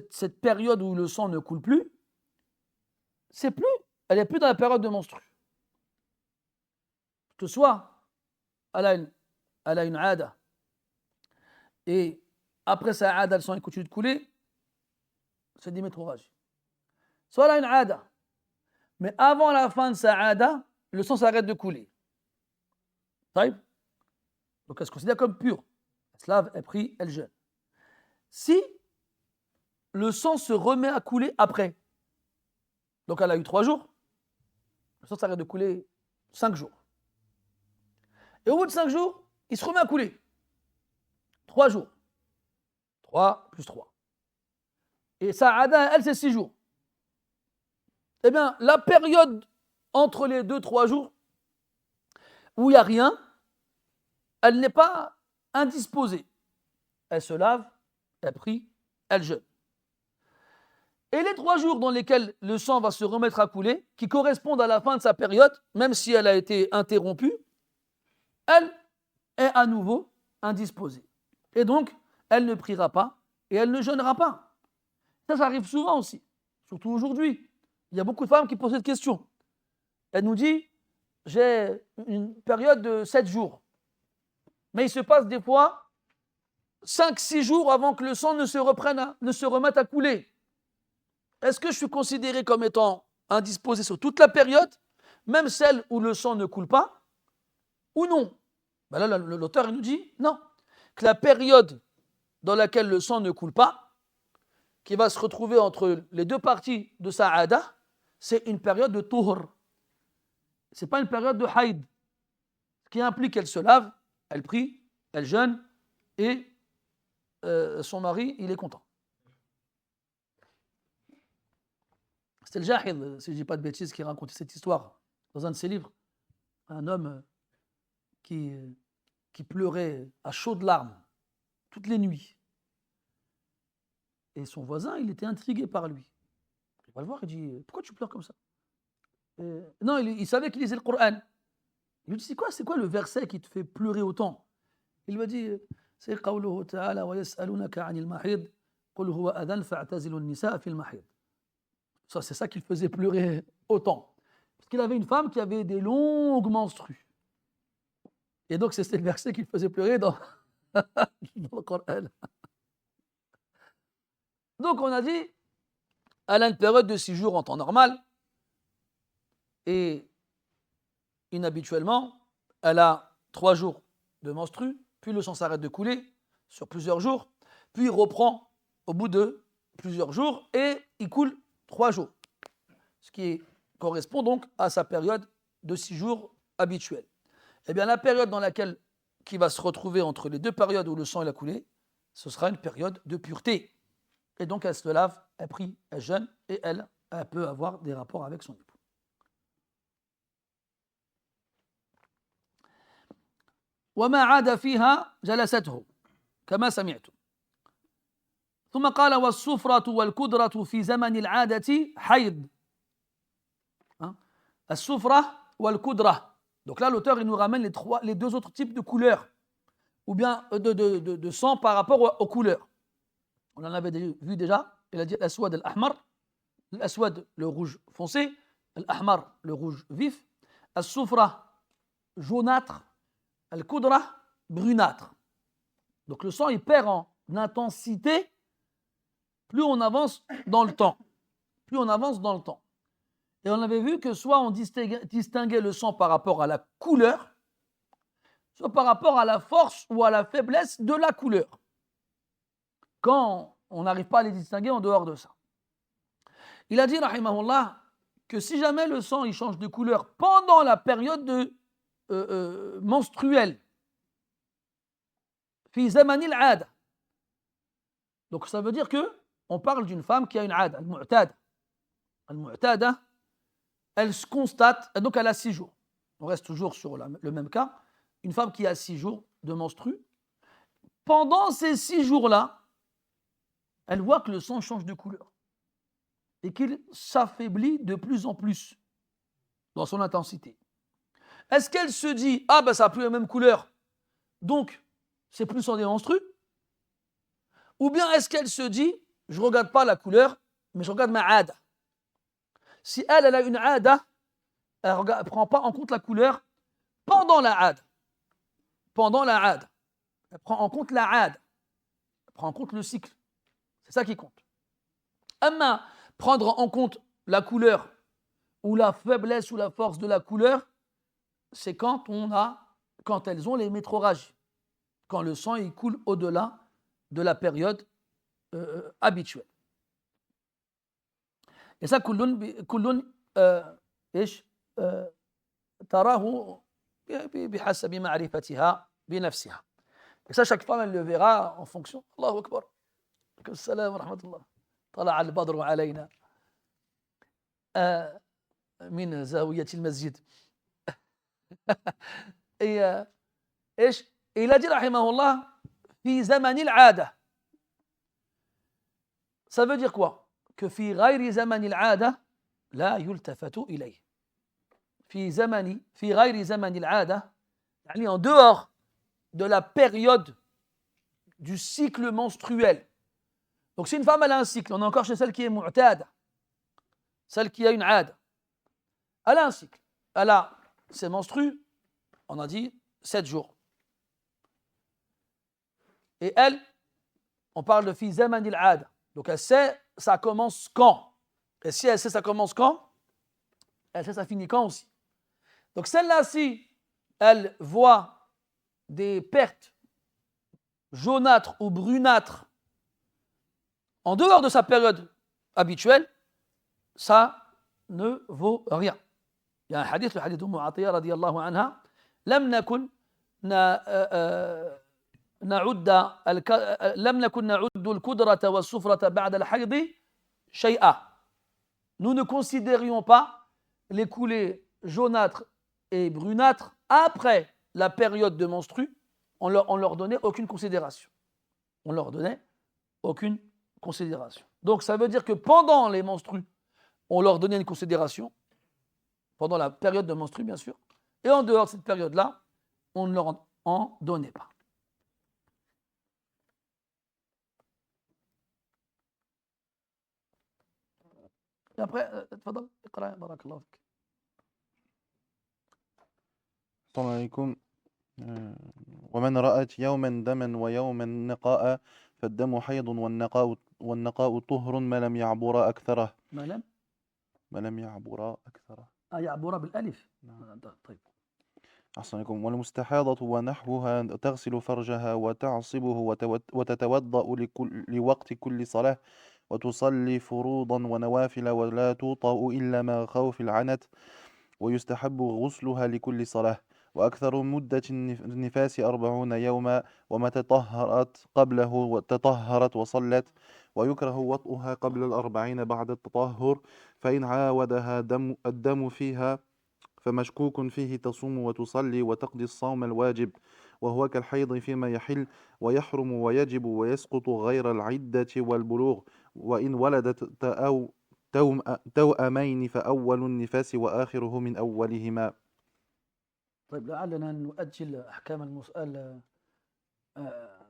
Cette période où le sang ne coule plus, elle n'est plus dans la période de menstru. Que soit elle a une ada, et après sa ada, le sang continue de couler, c'est dimétroragie. Soit elle a une ada, mais avant la fin de sa ada, le sang s'arrête de couler. Donc elle se considère comme pure. Elle se lave, elle prie, elle jeûne. Si le sang se remet à couler après, donc elle a eu 3 jours, le sang s'arrête de couler 5 jours. Et au bout de 5 jours, il se remet à couler. 3 jours. 3 plus 3. Et sa ada, elle, c'est 6 jours. Eh bien, la période entre les 2-3 jours où il n'y a rien, elle n'est pas indisposée. Elle se lave, elle prie, elle jeûne. Et les 3 jours dans lesquels le sang va se remettre à couler, qui correspondent à la fin de sa période, même si elle a été interrompue, elle est à nouveau indisposée. Et donc, elle ne priera pas et elle ne jeûnera pas. Ça arrive souvent aussi, surtout aujourd'hui. Il y a beaucoup de femmes qui posent cette question. Elle nous dit, j'ai une période de 7 jours, mais il se passe des fois 5-6 jours avant que le sang ne se remette à couler. Est-ce que je suis considéré comme étant indisposé sur toute la période, même celle où le sang ne coule pas, ou non? Ben là, l'auteur nous dit non, que la période dans laquelle le sang ne coule pas, qui va se retrouver entre les deux parties de sa ada, c'est une période de tuhur. Ce n'est pas une période de haïd, ce qui implique qu'elle se lave, elle prie, elle jeûne, et son mari, il est content. C'était le Jahid, si je ne dis pas de bêtises, qui racontait cette histoire dans un de ses livres. Un homme qui pleurait à chaudes larmes toutes les nuits. Et son voisin, il était intrigué par lui. Il va le voir, il dit, pourquoi tu pleures comme ça? Non, il savait qu'il lisait le Coran. Il lui dit, c'est quoi le verset qui te fait pleurer autant? Il lui a dit, c'est قوله تعالى ويسألونك عن المحيض قل هو أذن فاعتزلوا النساء في المحيض. Ça, c'est ça qui le faisait pleurer autant. Parce qu'il avait une femme qui avait des longues menstrues. Et donc, c'était le verset qui le faisait pleurer dans le Coran. Donc, on a dit, elle a une période de 6 jours en temps normal. Et inhabituellement, elle a 3 jours de menstrues, puis le sang s'arrête de couler sur plusieurs jours, puis il reprend au bout de plusieurs jours et il coule 3 jours, ce qui correspond donc à sa période de 6 jours habituelle. Eh bien, la période dans laquelle qui va se retrouver entre les deux périodes où le sang a coulé, ce sera une période de pureté. Et donc, elle se lave, elle prie, elle jeûne et elle peut avoir des rapports avec son époux. وما عاد فيها جلسته كما سمعتم ثم قال والصفرة والكدرة في زمن العادة حيض الصفرة والكدرة. Donc là, l'auteur, il nous ramène les deux autres types de couleurs, ou bien de sang par rapport aux couleurs. On en avait vu déjà. Il a dit l'aswad al-ahmar, l'aswad, le rouge foncé, al-ahmar, le rouge vif, al-soufra, jaunâtre, al-kudra, brunâtre. Donc le sang, il perd en intensité plus on avance dans le temps. Plus on avance dans le temps. Et on avait vu que soit on distinguait le sang par rapport à la couleur, soit par rapport à la force ou à la faiblesse de la couleur. Quand on n'arrive pas à les distinguer en dehors de ça. Il a dit, rahimahullah, que si jamais le sang il change de couleur pendant la période menstruelle, fi zamanil aada. Donc ça veut dire que on parle d'une femme qui a une aada, al-mu'tada. Al-mu'tada, elle se constate, donc elle a 6 jours. On reste toujours sur le même cas. Une femme qui a 6 jours de menstru. Pendant ces 6 jours-là, elle voit que le sang change de couleur et qu'il s'affaiblit de plus en plus dans son intensité. Est-ce qu'elle se dit, ah ben ça n'a plus la même couleur, donc c'est plus sang des menstrues? Ou bien est-ce qu'elle se dit, je ne regarde pas la couleur, mais je regarde ma aada. Si elle a une aada, elle ne prend pas en compte la couleur pendant la aada. Pendant la aada. Elle prend en compte la aada. Elle prend en compte le cycle. C'est ça qui compte. Amma, prendre en compte la couleur ou la faiblesse ou la force de la couleur, c'est quand elles ont les métroragies. Quand le sang il coule au-delà de la période habituelle. Et ça, kullun tarahu bihasabi ma'rifatiha binafsiha. Et ça, chaque femme, elle le verra en fonction. Allahu Akbar. Salam wa rahmatullah. Tala al-badru alayna. من زاوية المسجد. إيش؟ il a dit رحمه الله في زمن العادة. Ça veut dire quoi? Que في غير زمن العادة لا يلتفت إليه. في غير زمن العادة يعني en dehors de la période du cycle menstruel. Donc si une femme elle a un cycle, on est encore chez celle qui est mu'tada, celle qui a une aada. Elle a un cycle, elle a ses menstrues, on a dit 7 jours. Et elle, on parle de fi zaman al-aada. Donc elle sait ça commence quand. Et si elle sait ça commence quand, elle sait ça finit quand aussi. Donc celle-là, si elle voit des pertes jaunâtres ou brunâtres en dehors de sa période habituelle, ça ne vaut rien. Il y a un hadith, le hadith d'Umm Atiyya radiyallahu anha, لم نكن نعد الكدرة والصفرة بعد الحيض شيئا. Nous ne considérions pas les coulées jaunâtres et brunâtres après la période de menstru, on leur donnait aucune considération. On leur donnait aucune considération. Donc ça veut dire que pendant les menstrues, on leur donnait une considération, pendant la période de menstru bien sûr, et en dehors de cette période-là, on ne leur en donnait pas. Et après, تفضل اقرأ بارك الله فيك. السلام عليكم. ومن رأت يوما دما ويوما نقاء فالدم حيض والنقاء طهر ما لم يعبر أكثره. ما لم يعبر أكثره. يعبر بالألف. طيب. أحسن عليكم. والمستحاضة ونحوها تغسل فرجها وتعصبه وتتوضأ لوقت كل صلاة وتصلي فروضا ونوافل ولا توطأ إلا مع خوف العنت ويستحب غسلها لكل صلاة وأكثر مدة النفاس 40 يوما وما تطهرت قبله وتطهرت وصلت ويكره وطئها قبل 40 بعد التطهر فإن عاودها الدم فيها فمشكوك فيه تصوم وتصلي وتقضي الصوم الواجب وهو كالحيض فيما يحل ويحرم ويجب ويسقط غير العدة والبلوغ وإن ولدت توأمين فأول النفاس وآخره من أولهما. طيب لعلنا نؤجل أحكام المسألة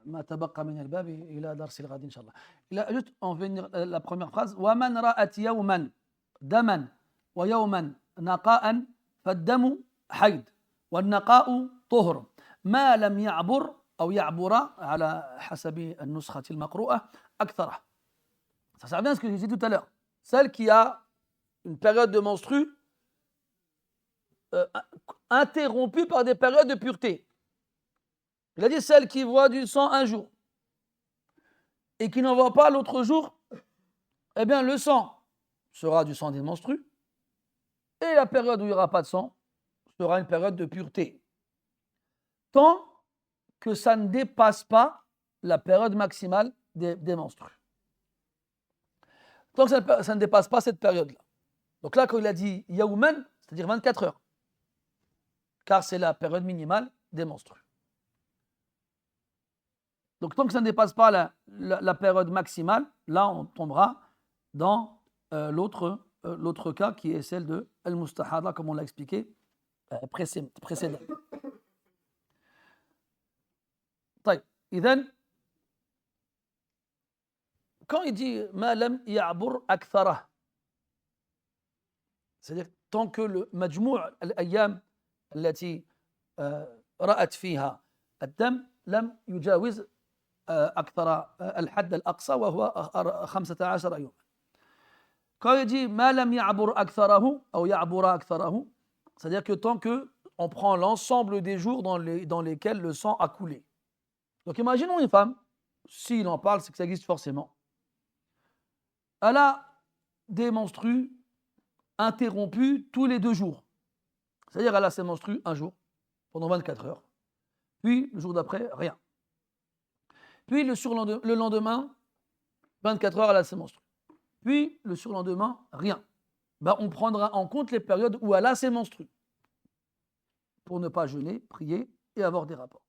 ما تبقى من الباب إلى درس الغد إن شاء الله. Juste en venir la première phrase ومن رأت يوما دما ويوما نقاء فالدم حيض والنقاء طهر ما لم يعبر أو يعبر على حسب النسخة المقروءة أكثره. Ça revient à ce que j'ai dit tout à l'heure. Celle qui a une période de menstru interrompue par des périodes de pureté. Il a dit celle qui voit du sang un jour et qui n'en voit pas l'autre jour, eh bien le sang sera du sang des menstrues et la période où il n'y aura pas de sang sera une période de pureté. Tant que ça ne dépasse pas la période maximale des menstrues. Tant que ça ne dépasse pas cette période-là. Donc là, quand il a dit Yawman, c'est-à-dire 24 heures, car c'est la période minimale des menstrues. Donc tant que ça ne dépasse pas la période maximale, là on tombera dans l'autre cas qui est celle de Al-Mustahada, comme on l'a expliqué précédemment. طيب, إذن quand il dit ما لم يعبر أكثره, c'est-à-dire tant que le مجموع الأيام التي رأت فيها الدم لم يجاوز أكثر الحد الأقصى وهو 15 يوما. Quand il dit ما لم يعبر أكثره أو يعبر أكثره, c'est-à-dire que tant que on prend l'ensemble des jours dans lesquels le sang a coulé. Donc imaginons une femme, s'il en parle, c'est que ça existe forcément. Elle a des menstrues interrompues tous les 2 jours. C'est-à-dire elle a ses menstrues un jour, pendant 24 heures. Puis le jour d'après, rien. Puis le lendemain, 24 heures, elle a ses menstrues. Puis le surlendemain, rien. ben, on prendra en compte les périodes où elle a ses menstrues pour ne pas jeûner, prier et avoir des rapports.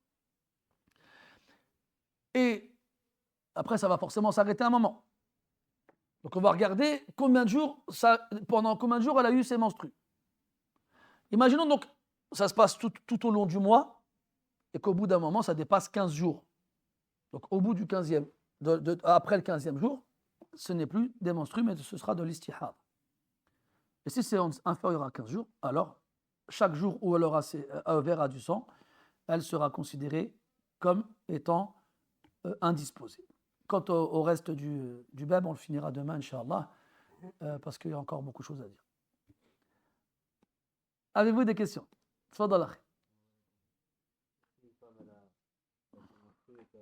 Et après, ça va forcément s'arrêter un moment. Donc, on va regarder pendant combien de jours elle a eu ses menstrues. Imaginons donc, ça se passe tout au long du mois et qu'au bout d'un moment, ça dépasse 15 jours. Donc, au bout du 15e, après le 15e jour, ce n'est plus des menstrues, mais ce sera de l'istihad. Et si c'est inférieur à 15 jours, alors, chaque jour où elle verra du sang, elle sera considérée comme étant indisposée. Quant au reste du bab, on le finira demain, Inch'Allah, parce qu'il y a encore beaucoup de choses à dire. Avez-vous des questions? Tfadal akhi. Une femme, elle a montré que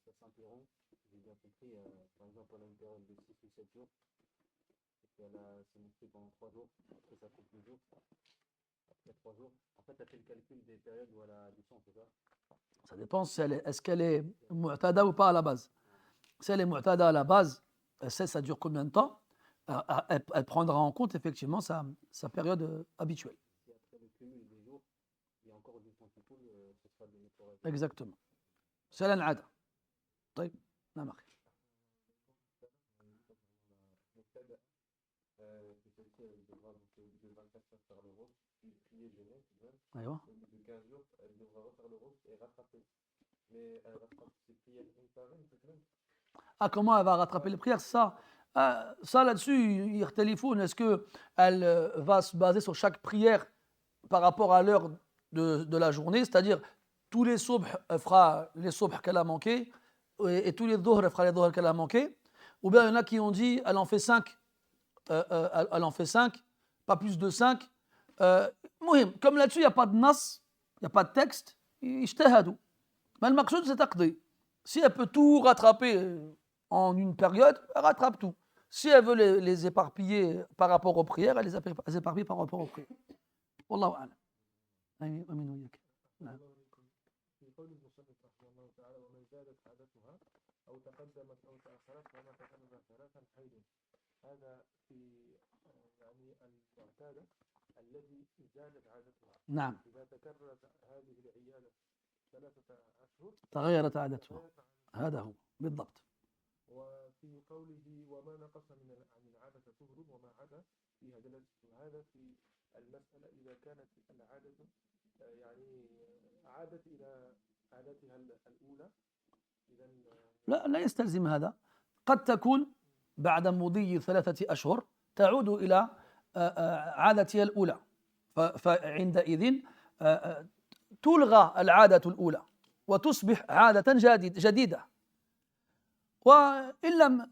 ça s'interrompt, j'ai bien compris, par exemple, elle a une période de 6 ou 7 jours, et qu'elle a s'est montrée pendant 3 jours, après ça fait 2 jours, après 3 jours. En fait, elle fait le calcul des périodes où elle a du sang, c'est ça? Ça dépend est-ce qu'elle est mu'tada ou pas à la base. Si elle est mu'tada à la base, elle sait ça dure combien de temps, elle prendra en compte effectivement sa période habituelle. Si après le cumul des jours, il y a encore du sang qui coule, ce sera de nettoyage. Exactement. C'est l'an'ada. طيب نعم أخي. Que celle-ci, elle devra donc de 24 heures faire le rose, puis prier, jeûner, même. أيوة. Au bout de 15 jours, elle devra refaire le rose et rattraper. Mais elle rattrape ses prières une par une, cette même. Ah, comment elle va rattraper les prières, ça là-dessus, ils ikhtalifun. Est-ce qu'elle va se baser sur chaque prière par rapport à l'heure de la journée, c'est-à-dire tous les subh, elle fera les subh qu'elle a manqué, et tous les dhuhr, elle fera les dhuhr qu'elle a manqué, ou bien il y en a qui ont dit, elle en fait 5, pas plus de 5. Comme là-dessus, il n'y a pas de nas, il n'y a pas de texte, ijtahadou. Mais le maqsoud, c'est taqdi. Si elle peut tout rattraper en une période, elle rattrape tout. Si elle veut les éparpiller par rapport aux prières, elle les éparpille par rapport aux prières. Wallahu a'lam. Amin wa iyyak. Na'am. في قول المصنف رحمه الله تعالى ومن زادت عادتها أو تقدمت أو تأخرت وما تكلم ثلاثا حيض هذا في يعني المعتادة الذي زادت عادتها نعم. إذا تكررت هذه العيادة 3 أشهر تغيرت عادتها. هذا هو بالضبط. وفي قوله وما نقص عن العادة طهر وما عدا فيها دلالة هذا في المسألة إذا كانت العادة يعني عادت إلى عادتها الأولى إذا لا يستلزم هذا. قد تكون بعد مضي 3 أشهر تعود إلى عادتها الأولى، فعندئذ تلغى العادة الأولى وتصبح عادة جديدة. وإن لم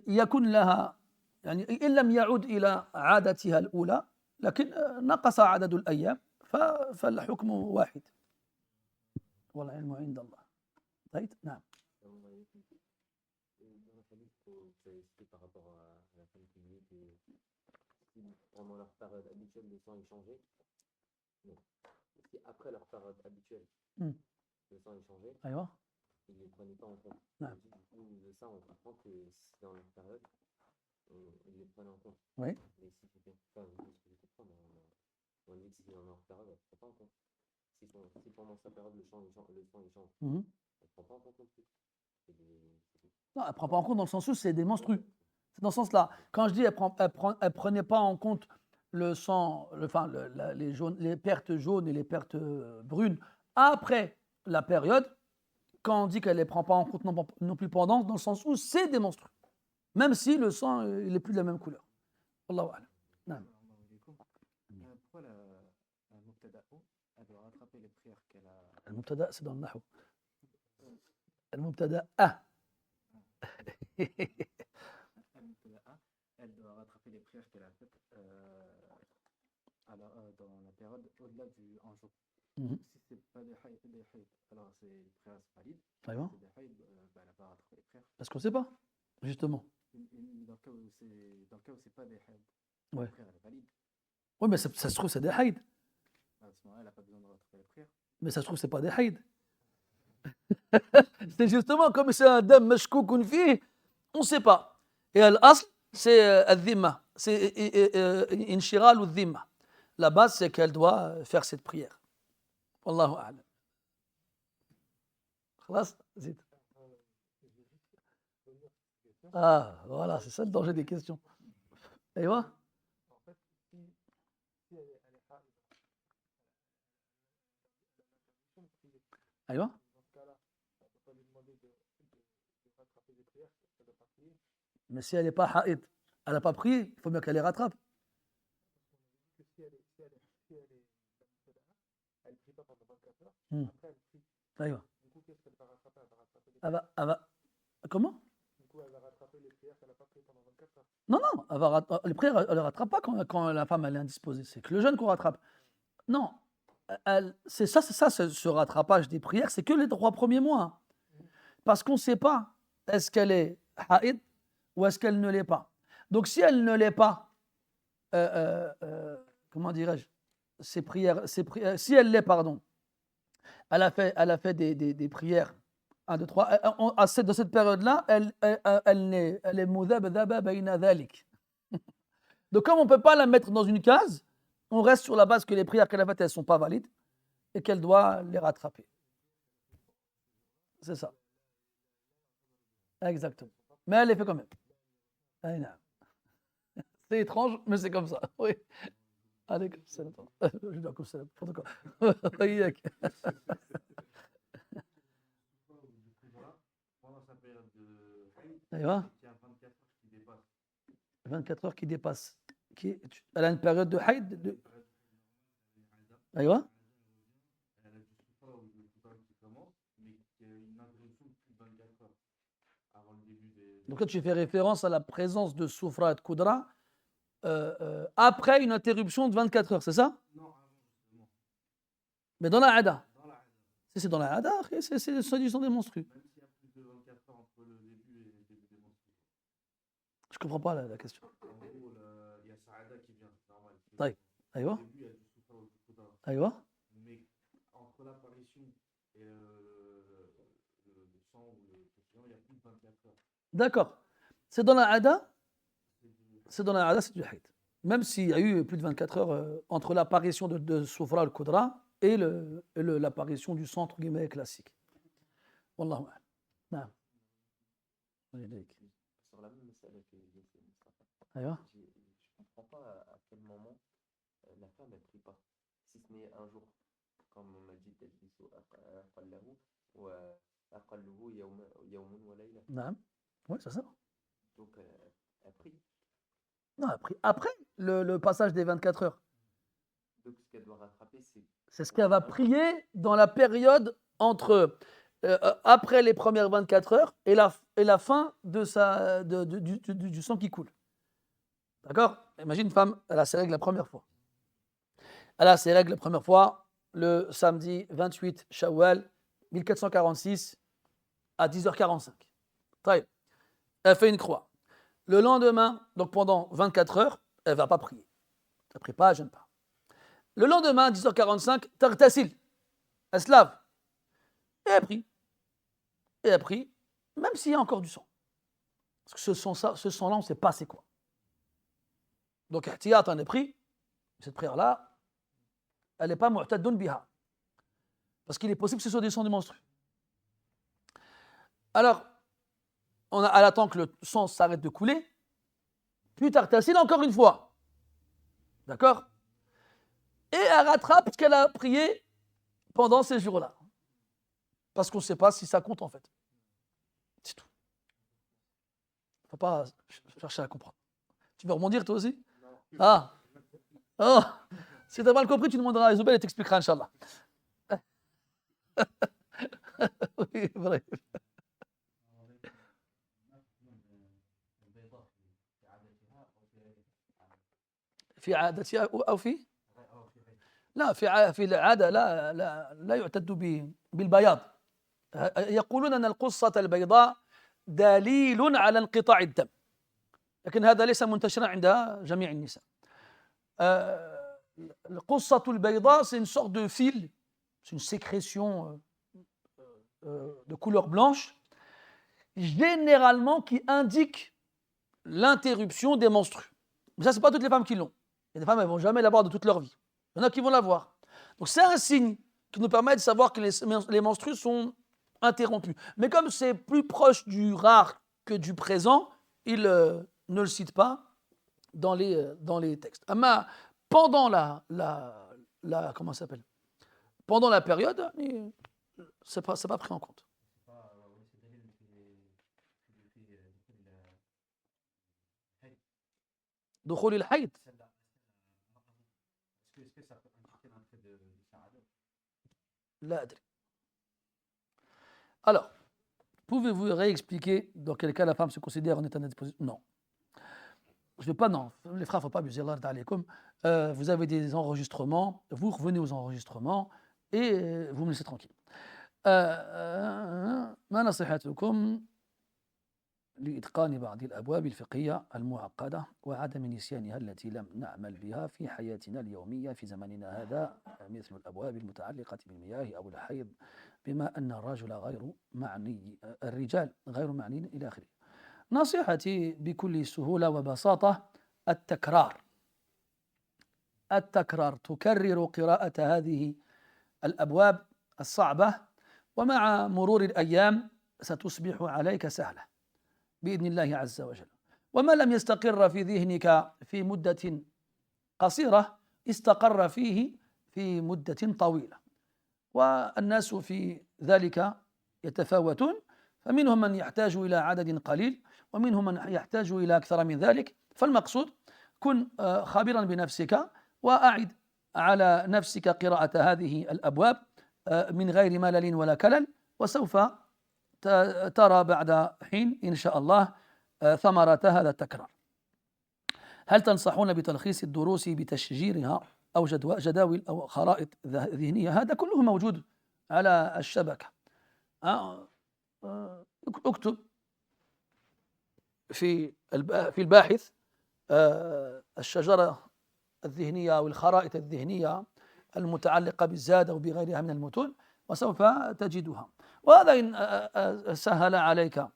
يكن لها يعني إن لم يعود إلى عادتها الأولى لكن نقص عدد الأيام فالحكم واحد والعلم عند الله. طيب نعم. Dans la famille, il faut expliquer par rapport à la femme qui dit que si pendant leur période habituelle le sang est changé, non. Si après leur période habituelle le sang est changé, أيوة. ils ne les prenaient pas en compte. Non. Du coup, de ça, on comprend que si dans leur période, ils les prennent en compte. Oui. Mais si c'était, enfin, ce que je comprends, on dit que si dans leur période, elle ne prend pas en compte. Si pendant sa période le sang il change, elle ne prend pas en compte non plus. Non, elle ne prend pas en compte dans le sens où c'est des menstrues. C'est dans ce sens-là. Quand je dis elle prenait pas en compte le sang, les pertes jaunes et les pertes brunes après la période, quand on dit qu'elle ne les prend pas en compte non plus pendant, dans le sens où c'est des menstrues. Même si le sang il n'est plus de la même couleur. Wallahu a'lam. Non. Pourquoi la mubtada, elle doit rattraper les prières qu'elle a. Le mubtada, c'est dans le nahou. Le mubtada, elle doit rattraper les prières qu'elle a faites dans la période au-delà du un jour. Si c'est pas des haïd, alors c'est les prières valides. Si c'est des haïd, elle n'a pas rattrapé les prières. Parce qu'on ne sait pas, justement. Dans le cas où c'est pas des haïd, ouais. la prière elle est valide. Oui, mais ça se trouve c'est des haïd. À ce moment-là, elle n'a pas besoin de rattraper les prières. Mais ça se trouve c'est pas des haïd. C'est justement comme c'est un dam mashkoukoun fi, on ne sait pas. Et l'asl, c'est al-dhimma, c'est inshiral ou dhimma. La base, c'est qu'elle doit faire cette prière. Wallahu a'lam. Khalas, zid. Ah, voilà, c'est ça le danger des questions. Et ouais. En fait, si elle est haïd, elle a prier. Aïwa. Dans ce cas-là, on ne peut pas lui demander de rattraper les prières, elle ne doit pas prier. Mais si elle n'est pas haïd, elle n'a pas prié, il faut bien qu'elle les rattrape. Que si elle ne prie pas pendant 24 heures, Hmm. après elle prie. Aïwa. Du coup, qu'est-ce qu'elle va rattraper? Elle va rattraper les prières. Elle va. Comment? Du coup, elle va rattraper les prières qu'elle n'a pas prises pendant 24 heures. Non, non, les prières, elle ne les rattrape pas quand la femme elle est indisposée. C'est que le jeûne qu'on rattrape. Non, c'est ça, ce rattrapage des prières, c'est que les 3 premiers mois. Hein. Parce qu'on ne sait pas, est-ce qu'elle est haïd ou est-ce qu'elle ne l'est pas. Donc si elle ne l'est pas, comment dirais-je, ses prières, si elle l'est, pardon, elle a fait des prières, 1, 2, 3, dans cette période-là, elle est mudhabdhaba bayna dhalik. Donc comme on ne peut pas la mettre dans une case, on reste sur la base que les prières qu'elle a faites, elles ne sont pas valides et qu'elle doit les rattraper. C'est ça. Exactement. Mais elle les fait quand même. C'est étrange, mais c'est comme ça. Oui. Allez, je dois comme ça. N'importe quoi. Pendant sa période de haïd, il y a 24 heures qui dépassent. Elle a une période de haïd. Aïwa. Elle a du soufra ou du soufra qui commence, mais qui a une interruption de plus de 24 heures avant le début des. Donc là, tu fais référence à la présence de soufra et de koudra après une interruption de 24 heures, c'est ça? Non, avant justement. Mais dans la hada. Dans la haïd. Si c'est dans la hada, c'est soi-disant des monstrueux. Même s'il y a plus de 24 heures entre le début et le début des menstrues. Je ne comprends pas la question. En gros, il y a Saada qui vient, normal. Taïb. Aïwa. Au début, il y a du soufra ou du koudra. Aïwa. Mais entre l'apparition et le sang ou le suivant, il y a plus de 24 heures. D'accord. C'est dans la hada. C'est dans la hada, c'est du haïd. Même s'il y a eu plus de 24 heures entre l'apparition de soufra al-koudra et l'apparition du sang, entre guillemets, classique. Wallahu a'lam. Sur la même message que j'ai Mustafa, Aïwa. je ne comprends pas à quel moment la femme ne prie pas. Si ce n'est un jour, comme on m'a dit, tajlisu aqallahu wa aqalluhu yawmun wa layla. Naam. Oui, c'est ça. Donc elle prie. Non, après le passage des 24 heures. Donc ce qu'elle doit rattraper, C'est ce qu'elle va prier dans la période entre après les premières 24 heures et la fin du sang qui coule. D'accord? Imagine une femme, elle a ses règles la première fois. Elle a ses règles la première fois le samedi 28 Shawwal 1446 à 10h45. Très bien. Elle fait une croix. Le lendemain, donc pendant 24 heures, elle ne va pas prier. Elle ne prie pas, elle ne jeûne pas. Le lendemain, à 10h45, Tartasil, elle se lave. Et elle prie. Et elle prie, même s'il y a encore du sang. Parce que ce sang-là, on ne sait pas c'est quoi. Donc, ihtiyat, on est pris. Cette prière-là, elle n'est pas mu'tadun biha. Parce qu'il est possible que ce soit des sangs de menstrues. Alors, elle attend que le sang s'arrête de couler. Puis Tartasil encore une fois. D'accord? Et elle rattrape ce qu'elle a prié pendant ces jours-là. Parce qu'on ne sait pas si ça compte en fait. C'est tout. Il ne faut pas chercher à comprendre. Tu veux rebondir toi aussi? Non. Ah. Oh. Si tu n'as mal compris, tu demanderas à Isobel et t'expliquera, Inch'Allah. Oui, vrai. في عادتها أو في لا في العادة لا يعتد بالبياض يقولون أن القصة البيضاء دليل على انقطاع الدم لكن هذا ليس منتشرا عند جميع النساء القصة البيضاء c'est une sorte de fil, c'est une sécrétion de couleur blanche généralement qui indique l'interruption des menstrues. Mais ça, ce n'est pas toutes les femmes qui l'ont. Il y a des femmes, elles ne vont jamais l'avoir de toute leur vie. Il y en a qui vont l'avoir. Donc c'est un signe qui nous permet de savoir que les menstrues sont interrompues. Mais comme c'est plus proche du rare que du présent, il ne le cite pas dans les textes. Mais pendant comment ça s'appelle? Pendant la période, c'est pas pris en compte. دخول الحيض. لا أدري. Alors, pouvez-vous réexpliquer dans quel cas la femme se considère en état d'indisposition? Non. Je ne vais pas, non. Les frères, il ne faut pas abuser. Vous avez des enregistrements, vous revenez aux enregistrements et vous me laissez tranquille. ما نصيحتكم لإتقان بعض الأبواب الفقهية المعقدة وعدم نسيانها التي لم نعمل بها في حياتنا اليومية في زمننا هذا مثل الأبواب المتعلقة بالمياه أو الحيض بما أن الرجال غير معنيين إلى آخره. نصيحتي بكل سهولة وبساطة التكرار. تكرر قراءة هذه الأبواب الصعبة ومع مرور الأيام ستصبح عليك سهلة بإذن الله عز وجل. وما لم يستقر في ذهنك في مدة قصيرة استقر فيه في مدة طويلة. والناس في ذلك يتفاوتون، فمنهم من يحتاج إلى عدد قليل ومنهم من يحتاج إلى أكثر من ذلك. فالمقصود كن خبيرا بنفسك وأعد على نفسك قراءة هذه الأبواب من غير ملل ولا كلل، وسوف ترى بعد حين إن شاء الله ثمرة هذا التكرار. هل تنصحون بتلخيص الدروس بتشجيرها أو جداول أو خرائط ذهنية؟ هذا كله موجود على الشبكة. اكتب في الباحث الشجرة الذهنية أو الخرائط الذهنية المتعلقة بالزاد أو بغيرها من المتون وسوف تجدها. وهذا إن سهل عليك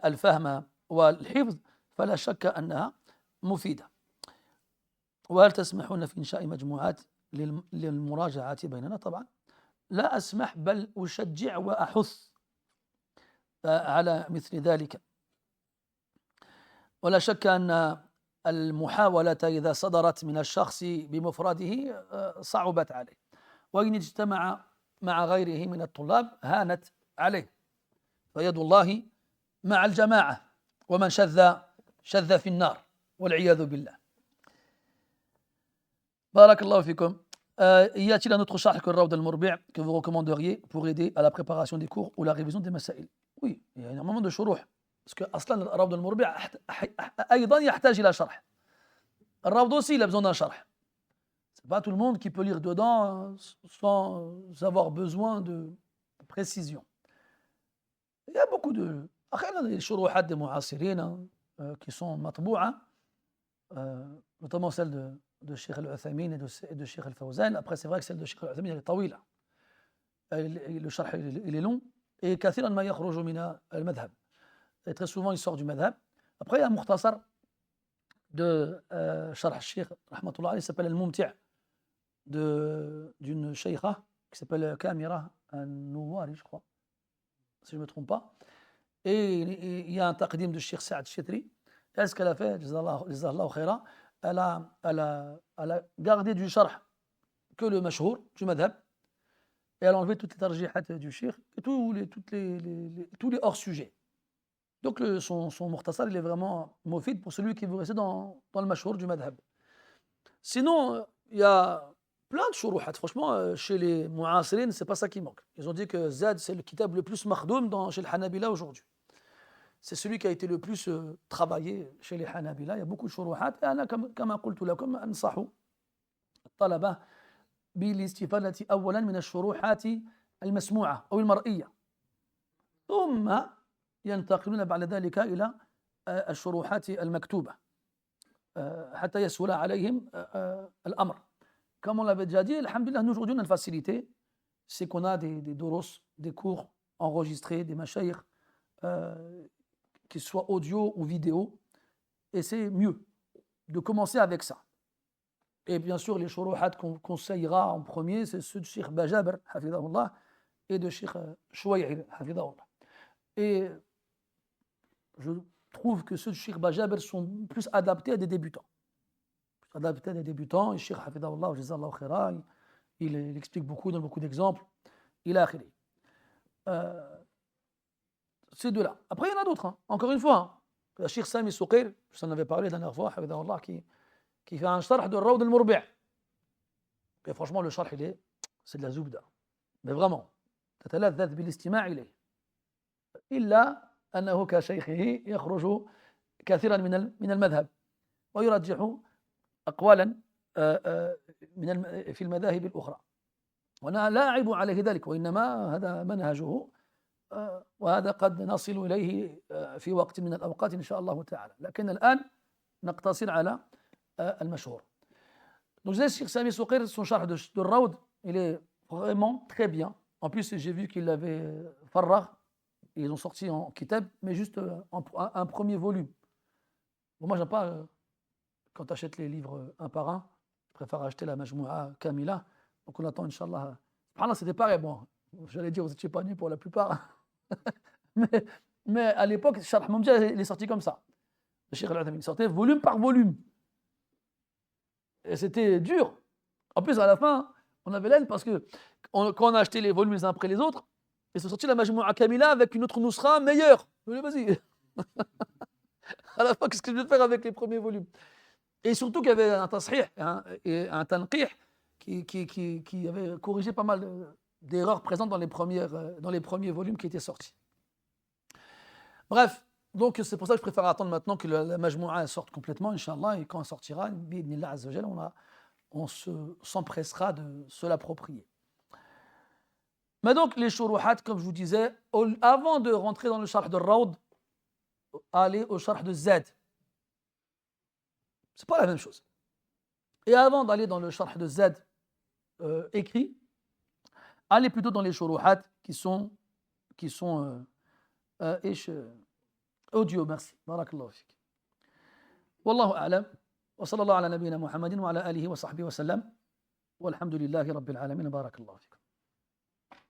الفهم والحفظ فلا شك أنها مفيدة. وهل تسمحون في إنشاء مجموعات للمراجعة بيننا؟ طبعا لا أسمح، بل أشجع وأحث على مثل ذلك. ولا شك أن المحاولة إذا صدرت من الشخص بمفرده صعبت عليه، وإن اجتمع مع غيره من الطلاب هانت عليه. فيد الله مع الجماعة، ومن شذ في النار والعياذ بالله. بارك الله فيكم. Y a-t-il un autre charh que le Rawd al-Murbi' que vous recommanderiez pour aider à la préparation des cours ou la révision des masail? Oui, il y a énormément de shuruh. Parce que أصلا الروض المربع أيضا يحتاج إلى شرح. الروض aussi il a besoin d'un شرح. C'est pas tout le monde qui peut lire dedans sans avoir besoin de précision. Il y a beaucoup de أحيانا les شروحات des معاصرين qui sont مطبوعة, notamment celle de Cheikh Al-Uthaymin et de Cheikh Al-Fawzan. Après c'est vrai que celle de Cheikh Al-Uthaymin elle est طويلة. Le شرح il est long et كثيرا ما يخرج من المذهب. Et très souvent il sort du madhab. Après il y a un mukhtasar de Sharh al-Sheikh rahmatullah alayhi, s'appelle Al-Mumti' d'une sheikha qui s'appelle Kamira An-Nouwari, je crois, si je ne me trompe pas. Et il y a un taqdim de Sheikh Saad Chitri. Et ce qu'elle a fait, Jazallahu khaira, elle a gardé du sharh que le mashhour du madhab, et elle a enlevé toutes les tarjihat du sheikh et tous les hors-sujets. Donc son mukhtasar il est vraiment mufid pour celui qui veut rester dans le mashhour du madhab. Sinon il y a plein de shuruhat. Franchement chez les mu'asirin c'est pas ça qui manque. Ils ont dit que Zad c'est le kitab le plus makhdoum chez les Hanabila aujourd'hui. C'est celui qui a été le plus travaillé chez les Hanabila. Il y a beaucoup de shuruhat. Et أنا كما قلت لكم أنصح الطلبة بالاستفادة أولا من الشروحات المسموعة أو المرئية، ثم ينتقلون بعد ذلك إلى الشروحات المكتوبة حتى يسهل عليهم الأمر. Comme on l'avait déjà dit, alhamdulillah, nous aujourd'hui on a une facilité, c'est qu'on a des durus, des cours enregistrés, des mashayikh, qu'ils soient audio ou vidéo, et c'est mieux. de commencer avec ça. Et bien sûr, les shuruhat qu'on conseillera en premier, c'est ceux de Cheikh Bajabr, hafidahullah, et de Cheikh Chouaïr, hafidahullah. Et je trouve que ceux de Cheikh Bajabr sont plus adaptés à des débutants. Adaptés à des débutants, et Cheikh hafidahullah, jazallahu khaira, il explique beaucoup, donne beaucoup d'exemples. Il a akhiri. Ces deux-là. Après, il y en a d'autres. Hein. Encore une fois, le Cheikh Sami Souqir, je t'en avais parlé la dernière fois, hafidahullah, qui fait un sharh de Rawd al-Murbi'. Et franchement, le sharh, c'est de la zoubda. Mais vraiment, تتلذذ بالاستماع إليه. إلا أنه كشيخه يخرج كثيرا من المذهب ويرجح أقوالا في المذاهب الأخرى. وأنا لا أعيب عليه ذلك، وإنما هذا منهجه، وهذا قد نصل إليه في وقت من الأوقات إن شاء الله تعالى. لكن الآن نقتصر على المشهور. Donc, je disais, Cheikh Sami Souqir, son sharh de Rawd, il est vraiment très bien. En plus, j'ai vu qu'il avait farrah, ils ont sorti en kitab, mais juste un premier volume. Bon, moi, j'aime pas, quand tu achètes les livres un par un, je préfère acheter la Majmoua Kamila. Donc, on attend, Inch'Allah. Subhanallah, c'était pareil, bon, j'allais dire, vous n'étiez pas nés pour la plupart. mais à l'époque, Sharh Mumtia, il est sorti comme ça. Le Cheikh Al-Uthaymin, il sortait volume par volume. Et c'était dur. En plus, à la fin, on avait l'aile parce que quand on a acheté les volumes les uns après les autres, ils sont sortis la Majmoua Kamila avec une autre Nusra meilleure. Je dis, vas-y. À la fin, qu'est-ce que je vais faire avec les premiers volumes? Et surtout qu'il y avait un tasrih et un tanqih qui avait corrigé pas mal d'erreurs présentes dans les premiers volumes qui étaient sortis. Bref, donc c'est pour ça que je préfère attendre maintenant que la Majmoua sorte complètement, Inch'Allah, et quand elle sortira, bi'idhnillah azza wa jalla, on s'empressera de se l'approprier. Mais donc, les shuruhat, comme je vous disais, avant de rentrer dans le sharh de Rawd, aller au sharh de Zad. C'est pas la même chose. Et avant d'aller dans le sharh de Zad écrit, allez plutôt dans les shuruhat qui sont audio. Merci. Barakallahu fik. Wallahu a'lam. وصلى الله على نبينا محمد وعلى آله وصحبه وسلم والحمد لله رب العالمين بارك الله فيكم.